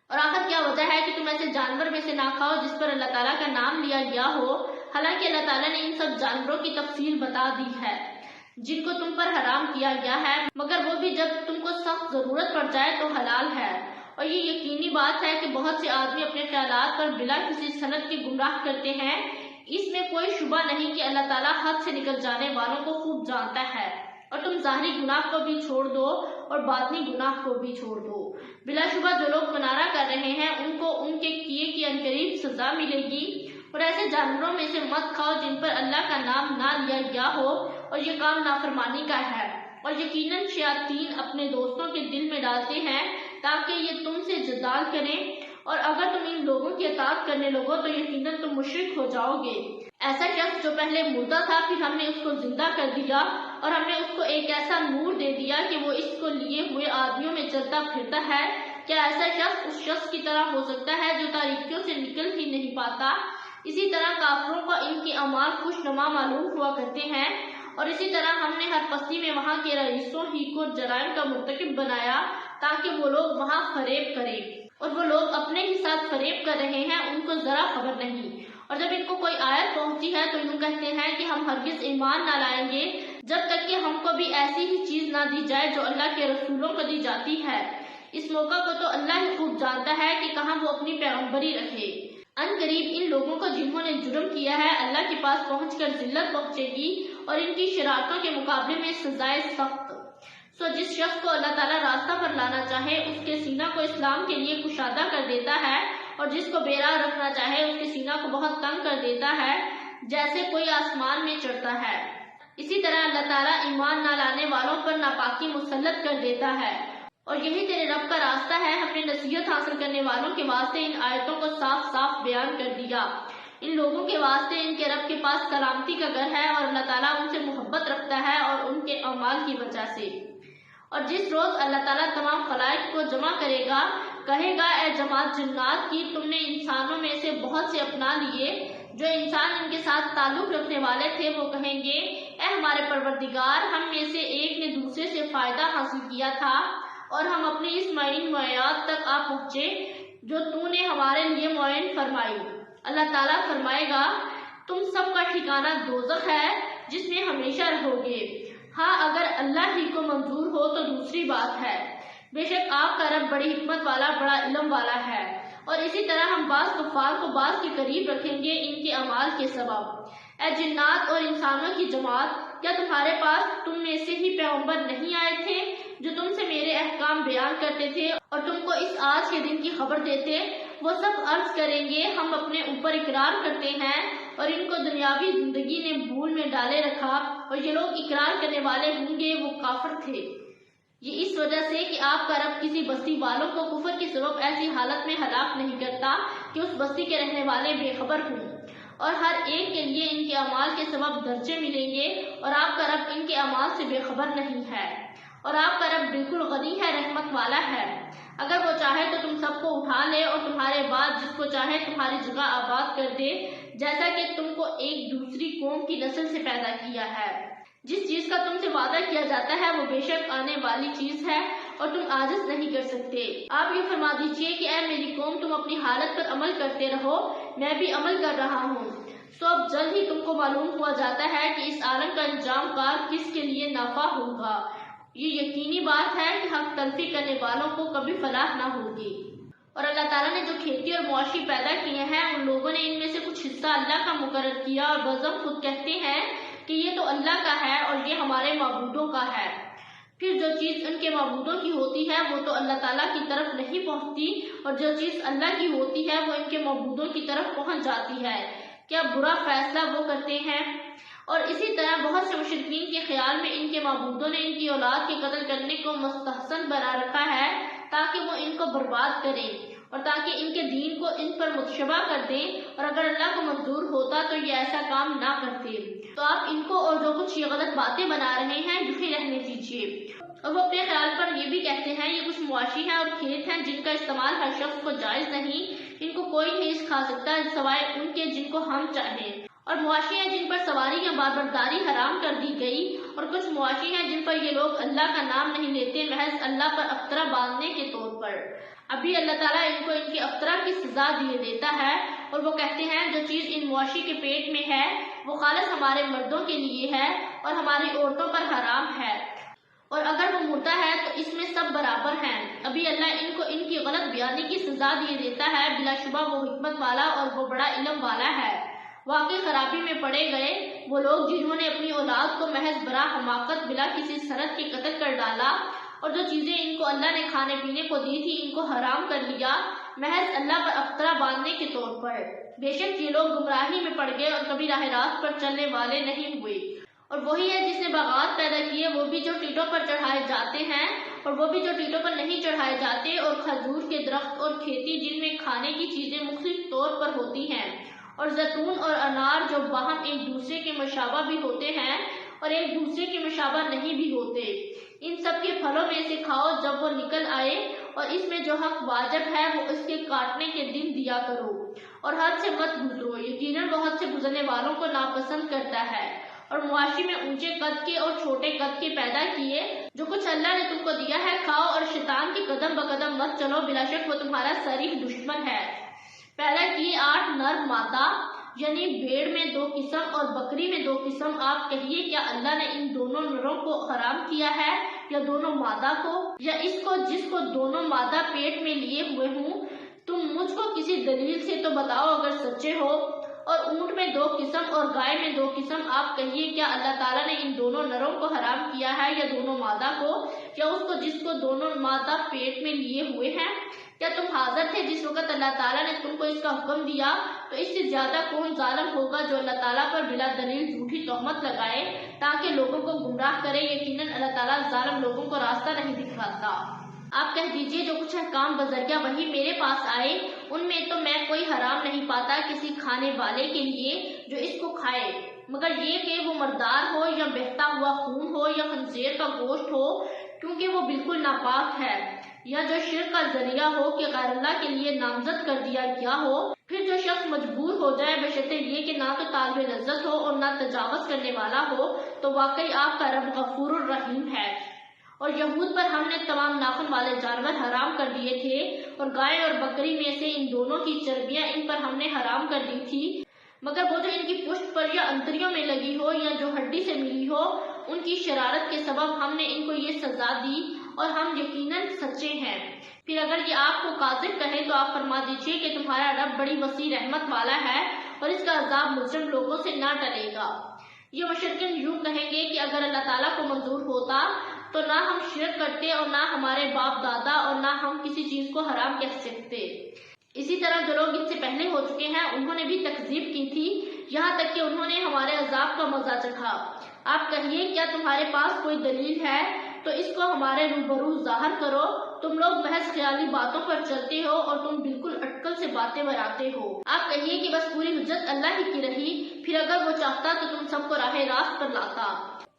اور آخر کیا وجہ ہے کہ تم ایسے جانور میں سے نہ کھاؤ جس پر اللہ تعالیٰ کا نام لیا گیا ہو، حالانکہ اللہ تعالیٰ نے ان سب جانوروں کی تفصیل بتا دی ہے جن کو تم پر حرام کیا گیا ہے، مگر وہ بھی جب تم کو سخت ضرورت پڑ جائے تو حلال ہے۔ اور یہ یقینی بات ہے کہ بہت سے آدمی اپنے خیالات پر بلا کسی سند کے گمراہ کرتے ہیں۔ اس میں کوئی شبہ نہیں کہ اللہ تعالیٰ حد سے نکل جانے والوں کو خوب جانتا ہے۔ اور تم ظاہری گناہ کو بھی چھوڑ دو اور باطنی گناہ کو بھی چھوڑ دو۔ بلا شبہ جو لوگ منارہ کر رہے ہیں ان کو ان کے کیے کی عنقریب سزا ملے گی۔ اور ایسے جانوروں میں سے مت کھاؤ جن پر اللہ کا نام نہ لیا گیا ہو، اور یہ کام نافرمانی کا ہے، اور یقیناً شیاطین اپنے دوستوں کے دل میں ڈالتے ہیں تاکہ یہ تم سے جدال کریں، اور اگر تم ان لوگوں کی اطاعت کرنے لگو تو یقیناً تم مشرک ہو جاؤ گے۔ ایسا شخص جو پہلے مردہ تھا پھر ہم نے اس کو زندہ کر دیا، اور ہم نے اس کو ایک ایسا نور دے دیا کہ وہ اس کو لیے ہوئے آدمیوں میں چلتا پھرتا ہے۔ کیا ایسا شخص اس شخص کی طرح ہو سکتا ہے جو تاریکیوں سے نکل ہی نہیں پاتا؟ اسی طرح کافروں کو ان کے اعمال خوشنما معلوم ہوا کرتے ہیں، اور اسی طرح ہم نے ہر بستی میں وہاں کے رئیسوں ہی کو جرائم کا مرتکب بنایا تاکہ وہ لوگ وہاں فریب کریں، اور وہ لوگ اپنے ہی ساتھ فریب کر رہے ہیں، ان کو ذرا خبر نہیں۔ اور جب ان کو کوئی آیت پہنچتی ہے تو یوں کہتے ہیں کہ ہم ہرگز ایمان نہ لائیں گے جب تک کہ ہم کو بھی ایسی ہی چیز نہ دی جائے جو اللہ کے رسولوں کو دی جاتی ہے۔ اس موقع کو تو اللہ ہی خوب جانتا ہے کہ کہاں وہ اپنی پیغمبری رکھے۔ ان قریب ان لوگوں کو جنہوں نے جرم کیا ہے اللہ کے پاس پہنچ کر ذلت پہنچے گی، اور ان کی شرارتوں کے مقابلے میں سزائے سخت۔ سو جس شخص کو اللہ تعالیٰ راستہ پر لانا چاہے اس کے سینہ کو اسلام کے لیے کشادہ کر دیتا ہے، اور جس کو بے راہ رکھنا چاہے اس کے سینہ کو بہت تنگ کر دیتا ہے جیسے کوئی آسمان میں چڑھتا ہے۔ اسی طرح اللہ تعالیٰ ایمان نہ لانے والوں پر ناپاکی مسلط کر دیتا ہے۔ اور یہی تیرے رب کا راستہ ہے، ہم نے نصیحت حاصل کرنے والوں کے واسطے ان آیتوں کو صاف صاف بیان کر دیا۔ ان لوگوں کے واسطے ان کے رب کے پاس سلامتی کا گھر ہے، اور اللہ تعالیٰ ان سے محبت رکھتا ہے اور ان کے اعمال کی وجہ سے۔ اور جس روز اللہ تعالیٰ تمام خلائق کو جمع کرے گا، کہے گا اے جماعت جنات کی، تم نے انسانوں میں سے بہت سے اپنا لیے، جو انسان ان کے ساتھ تعلق رکھنے والے تھے وہ کہیں گے اے ہمارے پروردگار، ہم میں سے ایک نے دوسرے سے فائدہ حاصل کیا تھا اور ہم اپنی اس معین معیاد تک آ پہنچے جو تو نے ہمارے لیے معین فرمائی۔ اللہ تعالیٰ فرمائے گا تم سب کا ٹھکانہ دوزخ ہے جس میں ہمیشہ رہو گے۔ ہاں اگر اللہ ہی کو منظور ہو تو دوسری بات ہے، بے شک آپ کا رب بڑی حکمت والا، بڑا علم والا ہے۔ اور اسی طرح ہم بعض کفار کو بعض کے قریب رکھیں گے ان کے اعمال کے سبب۔ اے جنات اور انسانوں کی جماعت، کیا تمہارے پاس تم میں سے ہی پیغمبر نہیں آئے تھے جو تم سے میرے احکام بیان کرتے تھے اور تم کو اس آج کے دن کی خبر دیتے؟ وہ سب عرض کریں گے ہم اپنے اوپر اقرار کرتے ہیں اور ان کو دنیاوی زندگی نے بھول میں ڈالے رکھا اور یہ لوگ اقرار کرنے والے ہوں گے وہ کافر تھے۔ یہ اس وجہ سے کہ آپ کا رب کسی بستی والوں کو کفر کے سبب ایسی حالت میں ہلاک نہیں کرتا کہ اس بستی کے رہنے والے بے خبر ہوں، اور ہر ایک کے لیے ان کے اعمال کے سبب درجے ملیں گے، اور آپ کا رب ان کے اعمال سے بے خبر نہیں ہے، اور آپ کا رب بالکل غنی ہے، رحمت والا ہے۔ اگر وہ چاہے تو تم سب کو اٹھا لے اور تمہارے بعد جس کو چاہے تمہاری جگہ آباد کر دے، جیسا کہ تم کو ایک دوسری قوم کی نسل سے پیدا کیا ہے۔ جس چیز کا تم سے وعدہ کیا جاتا ہے وہ بے شک آنے والی چیز ہے اور تم عاجز نہیں کر سکتے۔ آپ یہ فرما دیجئے کہ اے میری قوم تم اپنی حالت پر عمل کرتے رہو، میں بھی عمل کر رہا ہوں۔ سو اب جلد ہی تم کو معلوم ہوا جاتا ہے کہ اس عالم کا انجام کار کس کے لیے نافع ہوگا۔ یہ یقینی بات ہے کہ حق تلفی کرنے والوں کو کبھی فلاح نہ ہوگی۔ اور اللہ تعالیٰ نے جو کھیتی اور معاشی پیدا کیے ہیں ان لوگوں نے ان میں سے کچھ حصہ اللہ کا مقرر کیا، اور بعض خود کہتے ہیں کہ یہ تو اللہ کا ہے اور یہ ہمارے معبودوں کا ہے۔ پھر جو چیز ان کے معبودوں کی ہوتی ہے وہ تو اللہ تعالیٰ کی طرف نہیں پہنچتی، اور جو چیز اللہ کی ہوتی ہے وہ ان کے معبودوں کی طرف پہنچ جاتی ہے۔ کیا برا فیصلہ وہ کرتے ہیں؟ اور اسی طرح بہت سے مشرکین کے خیال میں ان کے معبودوں نے ان کی اولاد کے قتل کرنے کو مستحسن بنا رکھا ہے تاکہ وہ ان کو برباد کریں اور تاکہ ان کے دین کو ان پر متشبہ کر دیں، اور اگر اللہ کو منظور ہوتا تو یہ ایسا کام نہ کرتے۔ تو آپ ان کو اور جو کچھ یہ غلط باتیں بنا رہے ہیں یوں رہنے دیجیے۔ اور وہ اپنے خیال پر یہ بھی کہتے ہیں یہ کچھ مواشی ہیں اور کھیت ہیں جن کا استعمال ہر شخص کو جائز نہیں، ان کو کوئی نہیں کھا سکتا سوائے ان کے جن کو ہم چاہیں، اور مواشی ہیں جن پر سواری یا باربرداری حرام کر دی گئی، اور کچھ مواشی ہیں جن پر یہ لوگ اللہ کا نام نہیں لیتے محض اللہ پر افطرا باندھنے کے طور پر۔ ابھی اللہ تعالیٰ ان کو ان کی افطرا کی سزا دیے دیتا ہے، اور وہ کہتے ہیں جو چیز ان مواشی کے پیٹ میں ہے وہ خالص ہمارے مردوں کے لیے ہے اور ہماری عورتوں پر حرام ہے، اور اگر وہ مردہ ہے تو اس میں سب برابر ہیں۔ ابھی اللہ ان کو ان کی غلط بیانی کی سزا دیے دیتا ہے، بلا شبہ وہ حکمت والا اور وہ بڑا علم والا ہے۔ واقعی خرابی میں پڑے گئے وہ لوگ جنہوں نے اپنی اولاد کو محض برا حماقت بلا کسی سند کے قتل کر ڈالا، اور جو چیزیں ان کو اللہ نے کھانے پینے کو دی تھی ان کو حرام کر لیا محض اللہ پر افطرا باندھنے کے طور پر۔ بے شک یہ لوگ گمراہی میں پڑ گئے اور کبھی راہ راست پر چلنے والے نہیں ہوئے۔ اور وہی ہے جس نے باغات پیدا کیے، وہ بھی جو ٹیٹوں پر چڑھائے جاتے ہیں اور وہ بھی جو ٹیٹوں پر نہیں چڑھائے جاتے، اور کھجور کے درخت اور کھیتی جن میں کھانے کی چیزیں مختلف طور پر ہوتی ہیں، اور زیتون اور انار جو باہم ایک دوسرے کے مشابہ بھی ہوتے ہیں اور ایک دوسرے کے مشابہ نہیں بھی ہوتے۔ ان سب کے پھلوں میں سے کھاؤ جب وہ نکل آئے، اور اس میں جو حق واجب ہے وہ اس کے کاٹنے کے دن دیا کرو، اور حد سے مت گزرو، یقیناً وہ حد سے گزرنے والوں کو ناپسند کرتا ہے۔ اور معاشی میں اونچے قد کے اور چھوٹے قد کے پیدا کیے، جو کچھ اللہ نے تم کو دیا ہے کھاؤ، اور شیطان کے قدم بقدم مت چلو، بلا شک وہ تمہارا صریح دشمن ہے۔ پیدا کیے 8 نر مادہ، یعنی بھیڑ میں 2 قسم اور بکری میں 2 قسم۔ آپ کہیے کیا اللہ نے ان دونوں نروں کو حرام کیا ہے یا دونوں مادہ کو، یا اس کو جس کو دونوں مادہ پیٹ میں لیے ہوئے ہوں؟ تم مجھ کو کسی دلیل سے تو بتاؤ اگر سچے ہو۔ اور اونٹ میں 2 قسم اور گائے میں 2 قسم۔ آپ کہیے کیا اللہ تعالیٰ نے ان دونوں نروں کو حرام کیا ہے یا دونوں مادہ کو، یا اس کو جس کو دونوں مادہ پیٹ میں لیے ہوئے ہیں؟ کیا تم حاضر تھے جس وقت اللہ تعالیٰ نے تم کو اس کا حکم دیا؟ تو اس سے زیادہ کون ظالم ہوگا جو اللہ تعالیٰ پر بلا دلیل جھوٹی تہمت لگائے تاکہ لوگوں کو گمراہ کرے۔ یقیناً اللہ تعالیٰ ظالم لوگوں کو راستہ نہیں دکھاتا۔ آپ کہہ دیجئے جو کچھ احکام بذریعہ وحی میرے پاس آئے ان میں تو میں کوئی حرام نہیں پاتا کسی کھانے والے کے لیے جو اس کو کھائے، مگر یہ کہ وہ مردار ہو یا بہتا ہوا خون ہو یا خنزیر کا گوشت ہو، کیونکہ وہ بالکل ناپاک ہے، یا جو شرک کا ذریعہ ہو کہ غیر اللہ کے لیے نامزد کر دیا گیا ہو۔ پھر جو شخص مجبور ہو جائے بشرط یہ کہ نہ تو طالب لذت ہو اور نہ تجاوز کرنے والا ہو، تو واقعی آپ کا رب غفور الرحیم ہے۔ اور یہود پر ہم نے تمام ناخن والے جانور حرام کر دیے تھے، اور گائے اور بکری میں سے ان دونوں کی چربیاں ان پر ہم نے حرام کر دی تھی، مگر وہ جو ان کی پشت پر یا انتریوں میں لگی ہو یا جو ہڈی سے ملی ہو، ان کی شرارت کے سبب ہم نے ان کو یہ سزا دی، اور ہم یقیناً سچے ہیں۔ پھر اگر یہ آپ کو کاذب کہے تو آپ فرما دیجئے کہ تمہارا رب بڑی وسیع رحمت والا ہے، اور اس کا عذاب مجرم لوگوں سے نہ ٹلے گا۔ یہ مشرکین یوں کہیں گے کہ اگر اللہ تعالیٰ کو منظور ہوتا تو نہ ہم شرک کرتے اور نہ ہمارے باپ دادا اور نہ ہم کسی چیز کو حرام کہہ سکتے۔ اسی طرح جو لوگ ان سے پہلے ہو چکے ہیں انہوں نے بھی تکذیب کی تھی، یہاں تک کہ انہوں نے ہمارے عذاب کا مزہ چکھا۔ آپ کہیے کیا تمہارے پاس کوئی دلیل ہے تو اس کو ہمارے روبرو ظاہر کرو، تم لوگ محض خیالی باتوں پر چلتے ہو اور تم بالکل اٹکل سے باتیں بناتے ہو۔ آپ کہیے کہ بس پوری حجت اللہ ہی کی رہی، پھر اگر وہ چاہتا تو تم سب کو راہ راست پر لاتا۔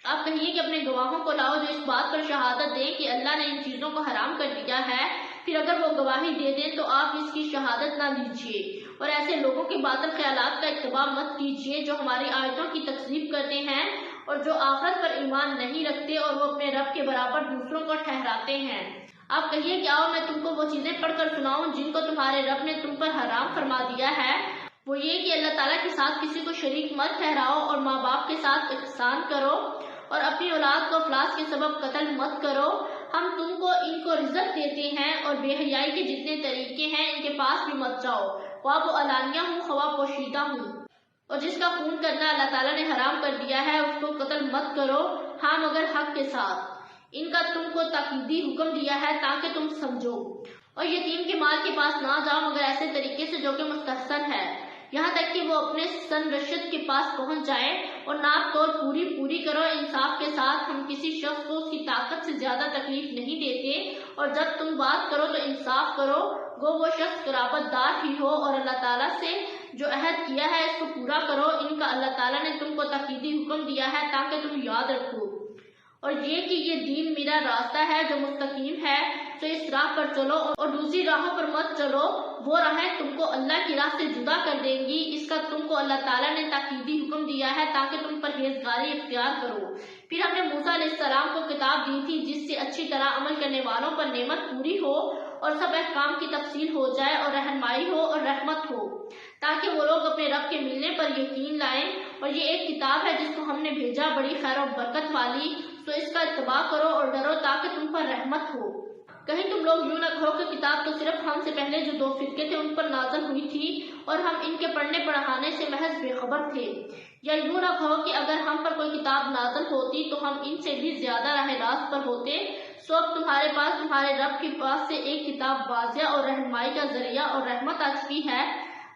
آپ کہیے کہ اپنے گواہوں کو لاؤ جو اس بات پر شہادت دیں کہ اللہ نے ان چیزوں کو حرام کر دیا ہے، پھر اگر وہ گواہی دے دیں تو آپ اس کی شہادت نہ لیجیے، اور ایسے لوگوں کے باطل خیالات کا اتباع مت کیجیے جو ہماری آیتوں کی تکذیب کرتے ہیں اور جو آخرت پر ایمان نہیں رکھتے اور وہ اپنے رب کے برابر دوسروں کو ٹھہراتے ہیں۔ آپ کہیے کہ آؤ میں تم کو وہ چیزیں پڑھ کر سناؤں جن کو تمہارے رب نے تم پر حرام فرما دیا ہے، وہ یہ کہ اللہ تعالیٰ کے ساتھ کسی کو شریک مت ٹھہراؤ اور ماں باپ کے ساتھ احسان کرو اور اپنی اولاد کو افلاس کے سبب قتل مت کرو، ہم تم کو ان کو رزق دیتے ہیں اور بے حیائی کے جتنے طریقے ہیں ان کے پاس بھی مت جاؤ، خواہ وہ علانیہ ہوں خواہ پوشیدہ ہوں، اور جس کا خون کرنا اللہ تعالیٰ نے حرام کر دیا ہے اس کو قتل مت کرو، ہاں مگر حق کے ساتھ۔ ان کا تم کو تاکیدی حکم دیا ہے تاکہ تم سمجھو، اور یتیم کے مال کے پاس نہ جاؤ مگر ایسے طریقے سے جو کہ مستحسن ہے، یہاں تک کہ وہ اپنے سن رشد کے پاس پہنچ جائے، اور ناپ توڑ پوری کرو انصاف کے ساتھ۔ ہم کسی شخص کو اس کی طاقت سے زیادہ تکلیف نہیں دیتے، اور جب تم بات کرو تو انصاف کرو، گو وہ شخص قرابت دار ہی ہو، اور اللہ تعالیٰ سے جو عہد کیا ہے اس کو پورا کرو، ان کا اللہ تعالیٰ نے تم کو تاکیدی حکم دیا ہے تاکہ تم یاد رکھو، اور یہ کہ یہ دین میرا راستہ ہے جو مستقیم ہے، تو اس راہ پر چلو اور دوسری راہوں پر مت چلو، وہ راہیں تم کو اللہ کی راہ سے جدا کر دیں گی، اس کا تم کو اللہ تعالیٰ نے تاکیدی حکم دیا ہے تاکہ تم پرہیزگاری اختیار کرو۔ پھر ہم نے موسیٰ علیہ السلام کو کتاب دی تھی جس سے اچھی طرح عمل کرنے والوں پر نعمت پوری ہو اور سب احکام کی تفصیل ہو جائے اور رہنمائی ہو اور رحمت ہو، تاکہ وہ لوگ اپنے رب کے ملنے پر یقین لائیں، اور یہ ایک کتاب ہے جس کو ہم نے بھیجا بڑی خیر و برکت والی، تو اس کا اتباع کرو اور ڈرو تاکہ تم پر رحمت ہو۔ کہیں تم لوگ یوں نہ کہو کہ کتاب تو صرف ہم سے پہلے جو 2 فرقے تھے ان پر نازل ہوئی تھی اور ہم ان کے پڑھنے پڑھانے سے محض بے خبر تھے، یا یوں نہ کہو کہ اگر ہم پر کوئی کتاب نازل ہوتی تو ہم ان سے بھی زیادہ راہ راست پر ہوتے، سو اب تمہارے پاس تمہارے رب کے پاس سے ایک کتاب واضح اور رہنمائی کا ذریعہ اور رحمت آ چکی ہے،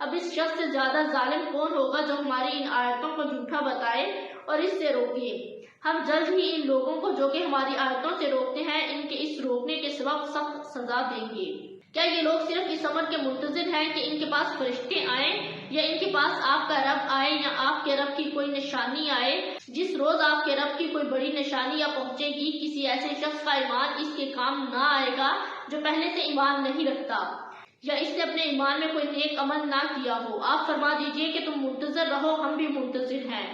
اب اس شخص سے زیادہ ظالم کون ہوگا جو ہماری ان آیتوں کو جھوٹا بتائے اور اس سے روکے۔ ہم جلد ہی ان لوگوں کو جو کہ ہماری آیتوں سے روکتے ہیں ان کے اس روکنے کے سبب سخت سزا دیں گے۔ کیا یہ لوگ صرف اس امر کے منتظر ہیں کہ ان کے پاس فرشتے آئیں یا ان کے پاس آپ کا رب آئے یا آپ کے رب کی کوئی نشانی آئے؟ جس روز آپ کے رب کی کوئی بڑی نشانی یا پہنچے گی کسی ایسے شخص کا ایمان اس کے کام نہ آئے گا جو پہلے سے ایمان نہیں رکھتا یا اس نے اپنے ایمان میں کوئی نیک عمل نہ کیا ہو۔ آپ فرما دیجئے کہ تم منتظر رہو، ہم بھی منتظر ہیں۔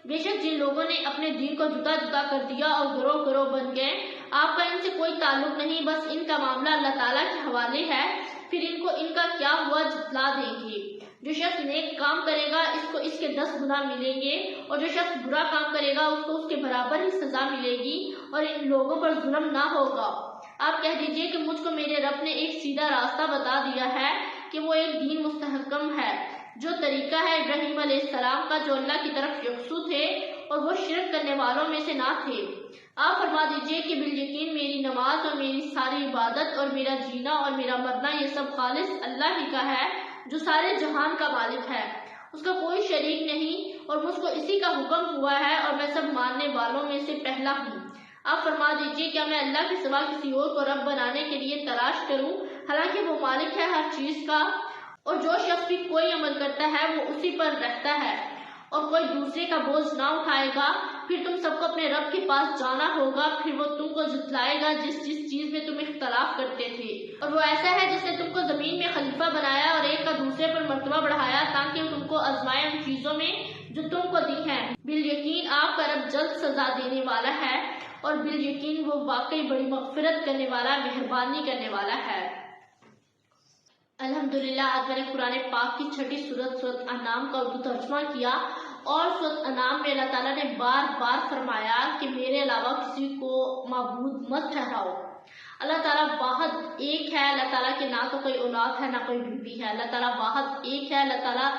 بے شک جن لوگوں نے اپنے دین کو جدا جدا کر دیا اور گروہ گروہ بن گئے، آپ کا ان سے کوئی تعلق نہیں، بس ان کا معاملہ اللہ تعالیٰ کے حوالے ہے، پھر ان کو ان کا کیا ہوا جتلا دیں گے۔ جو شخص نیک کام کرے گا اس کو اس کے 10 گنا ملیں گے، اور جو شخص برا کام کرے گا اس کو اس کے برابر ہی سزا ملے گی، اور ان لوگوں پر ظلم نہ ہوگا۔ آپ کہہ دیجئے کہ مجھ کو میرے رب نے ایک سیدھا راستہ بتا دیا ہے کہ وہ ایک دین مستحکم ہے، جو طریقہ ہے ابراہیم علیہ السلام کا جو اللہ کی طرف یکسو تھے اور وہ شرک کرنے والوں میں سے نہ تھے۔ آپ فرما دیجئے کہ بالیقین میری نماز اور میری ساری عبادت اور میرا جینا اور میرا مرنا یہ سب خالص اللہ ہی کا ہے جو سارے جہان کا مالک ہے، اس کا کوئی شریک نہیں، اور مجھ کو اسی کا حکم ہوا ہے اور میں سب ماننے والوں میں سے پہلا ہوں۔ آپ فرما دیجئے کیا میں اللہ کے سوا کسی اور کو رب بنانے کے لیے تلاش کروں، حالانکہ وہ مالک ہے ہر چیز کا، اور جو شخص بھی کوئی عمل کرتا ہے وہ اسی پر رہتا ہے اور کوئی دوسرے کا بوجھ نہ اٹھائے گا۔ پھر تم سب کو اپنے رب کے پاس جانا ہوگا، پھر وہ تم کو جتلائے گا جس چیز میں تم اختلاف کرتے تھے، اور وہ ایسا ہے جس نے تم کو زمین میں خلیفہ بنایا اور ایک کا دوسرے پر مرتبہ بڑھایا تاکہ تم کو آزمائے ان چیزوں میں جو تم کو دی ہیں۔ بالیقین آپ کا رب جلد سزا دینے والا ہے، اور بالیقین وہ واقعی بڑی مغفرت کرنے والا، مہربانی کرنے والا ہے۔ الحمدللہ آج میں نے قرآن پاک کی 6ٹھی سورت انعام کا اردو ترجمہ کیا، اور سورت انعام میں اللہ تعالیٰ نے بار بار فرمایا کہ میرے علاوہ کسی کو معبود مت ٹھہراؤ۔ اللہ تعالیٰ واحد ایک ہے، اللہ تعالیٰ کے نہ تو کوئی اولاد ہے نہ کوئی بیوی ہے، اللہ تعالیٰ واحد ایک ہے، اللہ تعالیٰ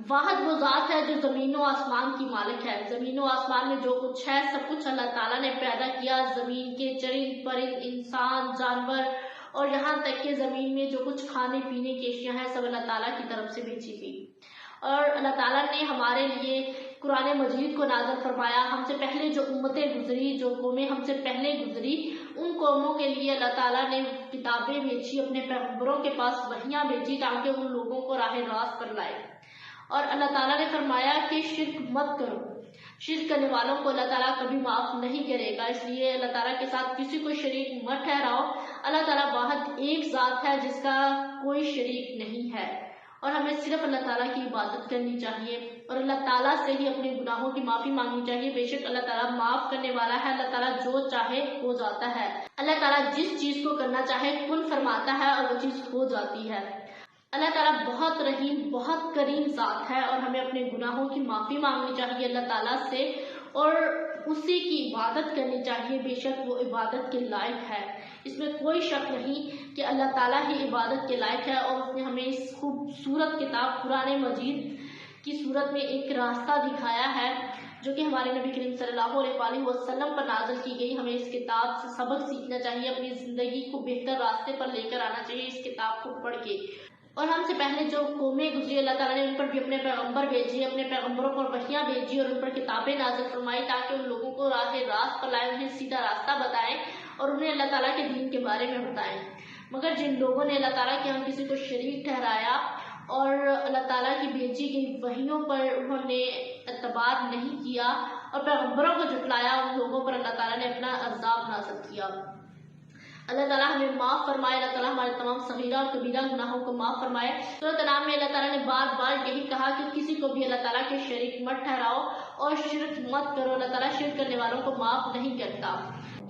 واحد وہ ذات ہے جو زمین و آسمان کی مالک ہے۔ زمین و آسمان میں جو کچھ ہے سب کچھ اللہ تعالیٰ نے پیدا کیا، زمین کے چرند پرند، انسان، جانور اور یہاں تک کہ زمین میں جو کچھ کھانے پینے کی اشیاء ہیں سب اللہ تعالیٰ کی طرف سے بھیجی گئی، اور اللہ تعالیٰ نے ہمارے لیے قرآن مجید کو نازل فرمایا۔ ہم سے پہلے جو امتیں گزری، جو قومیں ہم سے پہلے گزری، ان قوموں کے لیے اللہ تعالیٰ نے کتابیں بھیجی، اپنے پیغمبروں کے پاس وحیاں بھیجی تاکہ ان لوگوں کو راہ راست پر لائے۔ اور اللہ تعالیٰ نے فرمایا کہ شرک مت کرو، شرک کرنے والوں کو اللہ تعالیٰ کبھی معاف نہیں کرے گا، اس لیے اللہ تعالیٰ کے ساتھ کسی کو شریک مت ٹھہراؤ۔ اللہ تعالیٰ واحد ایک ذات ہے جس کا کوئی شریک نہیں ہے، اور ہمیں صرف اللہ تعالیٰ کی عبادت کرنی چاہیے اور اللہ تعالیٰ سے ہی اپنے گناہوں کی معافی مانگنی چاہیے۔ بے شک اللہ تعالیٰ معاف کرنے والا ہے، اللہ تعالیٰ جو چاہے ہو جاتا ہے، اللہ تعالیٰ جس چیز کو کرنا چاہے کن فرماتا ہے اور وہ چیز ہو جاتی ہے۔ اللہ تعالیٰ بہت رحیم بہت کریم ذات ہے، اور ہمیں اپنے گناہوں کی معافی مانگنی چاہیے اللہ تعالیٰ سے اور اسی کی عبادت کرنی چاہیے۔ بے شک وہ عبادت کے لائق ہے، اس میں کوئی شک نہیں کہ اللہ تعالیٰ ہی عبادت کے لائق ہے، اور اس نے ہمیں اس خوبصورت کتاب قرآن مجید کی صورت میں ایک راستہ دکھایا ہے جو کہ ہمارے نبی کریم صلی اللہ علیہ وسلم پر نازل کی گئی۔ ہمیں اس کتاب سے سبق سیکھنا چاہیے، اپنی زندگی کو بہتر راستے پر لے کر آنا چاہیے اس کتاب کو پڑھ کے۔ اور ہم سے پہلے جو قومیں گزری اللہ تعالیٰ نے ان پر بھی اپنے پیغمبر بھیجے، اپنے پیغمبروں پر وحیاں بھیجی اور ان پر کتابیں نازل فرمائی تاکہ ان لوگوں کو راہ راست پر لائے، انہیں سیدھا راستہ بتائیں اور انہیں اللہ تعالیٰ کے دین کے بارے میں بتائیں۔ مگر جن لوگوں نے اللہ تعالیٰ کے ہم کسی کو شریک ٹھہرایا اور اللہ تعالیٰ کی بھیجی گئی وحیوں پر انہوں نے اعتبار نہیں کیا اور پیغمبروں کو جھٹلایا، ان لوگوں پر اللہ تعالیٰ نے اپنا عذاب نازل کیا۔ اللہ تعالیٰ ہمیں معاف فرمائے، اللہ تعالیٰ ہمارے تمام صغیرہ اور کبیرہ گناہوں کو معاف فرمائے۔ سورۃ انعام میں اللہ تعالیٰ نے بار بار یہی کہا کہ کسی کو بھی اللہ تعالیٰ کے شریک مت ٹھہراؤ اور شرک مت کرو، اللہ تعالیٰ شرک کرنے والوں کو معاف نہیں کرتا۔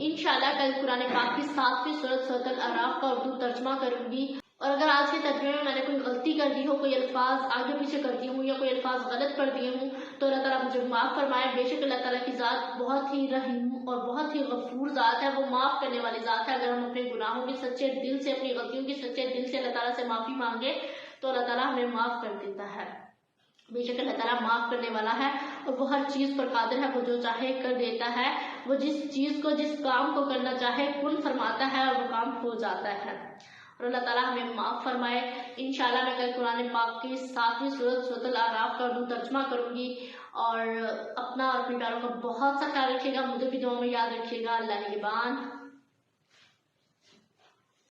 انشاءاللہ کل قرآن پاک کی 7ویں سورۃ الاعراف کا اردو ترجمہ کروں گی، اور اگر آج کے ترجمے میں نے کوئی غلطی کر دی ہو، کوئی الفاظ آگے پیچھے کر دی ہوں یا کوئی الفاظ غلط پڑھ دیے ہوں تو اللہ تعالیٰ مجھے معاف فرمائے۔ بے شک اللہ تعالیٰ کی ذات بہت ہی رحیم اور بہت ہی غفور ذات ہے، وہ معاف کرنے والی ذات ہے۔ اگر ہم اپنے گناہوں کی سچے دل سے، اپنی غلطیوں کی سچے دل سے اللہ تعالیٰ سے معافی مانگے تو اللہ تعالیٰ ہمیں معاف کر دیتا ہے۔ بے شک اللہ تعالیٰ معاف کرنے والا ہے اور وہ ہر چیز پر قادر ہے، وہ جو چاہے کر دیتا ہے، وہ جس چیز کو جس کام کو کرنا چاہے کن فرماتا ہے اور وہ کام ہو جاتا ہے، اور اللہ تعالیٰ ہمیں معاف فرمائے۔ انشاءاللہ میں کل قرآن پاک کی 7ویں سورۃ الاعراف کا اردو ترجمہ کروں گی، اور اپنا اور اپنے پیاروں کا بہت سا خیال رکھیے گا، مجھے بھی دعاؤں میں یاد رکھیے گا۔ اللہ نگہبان۔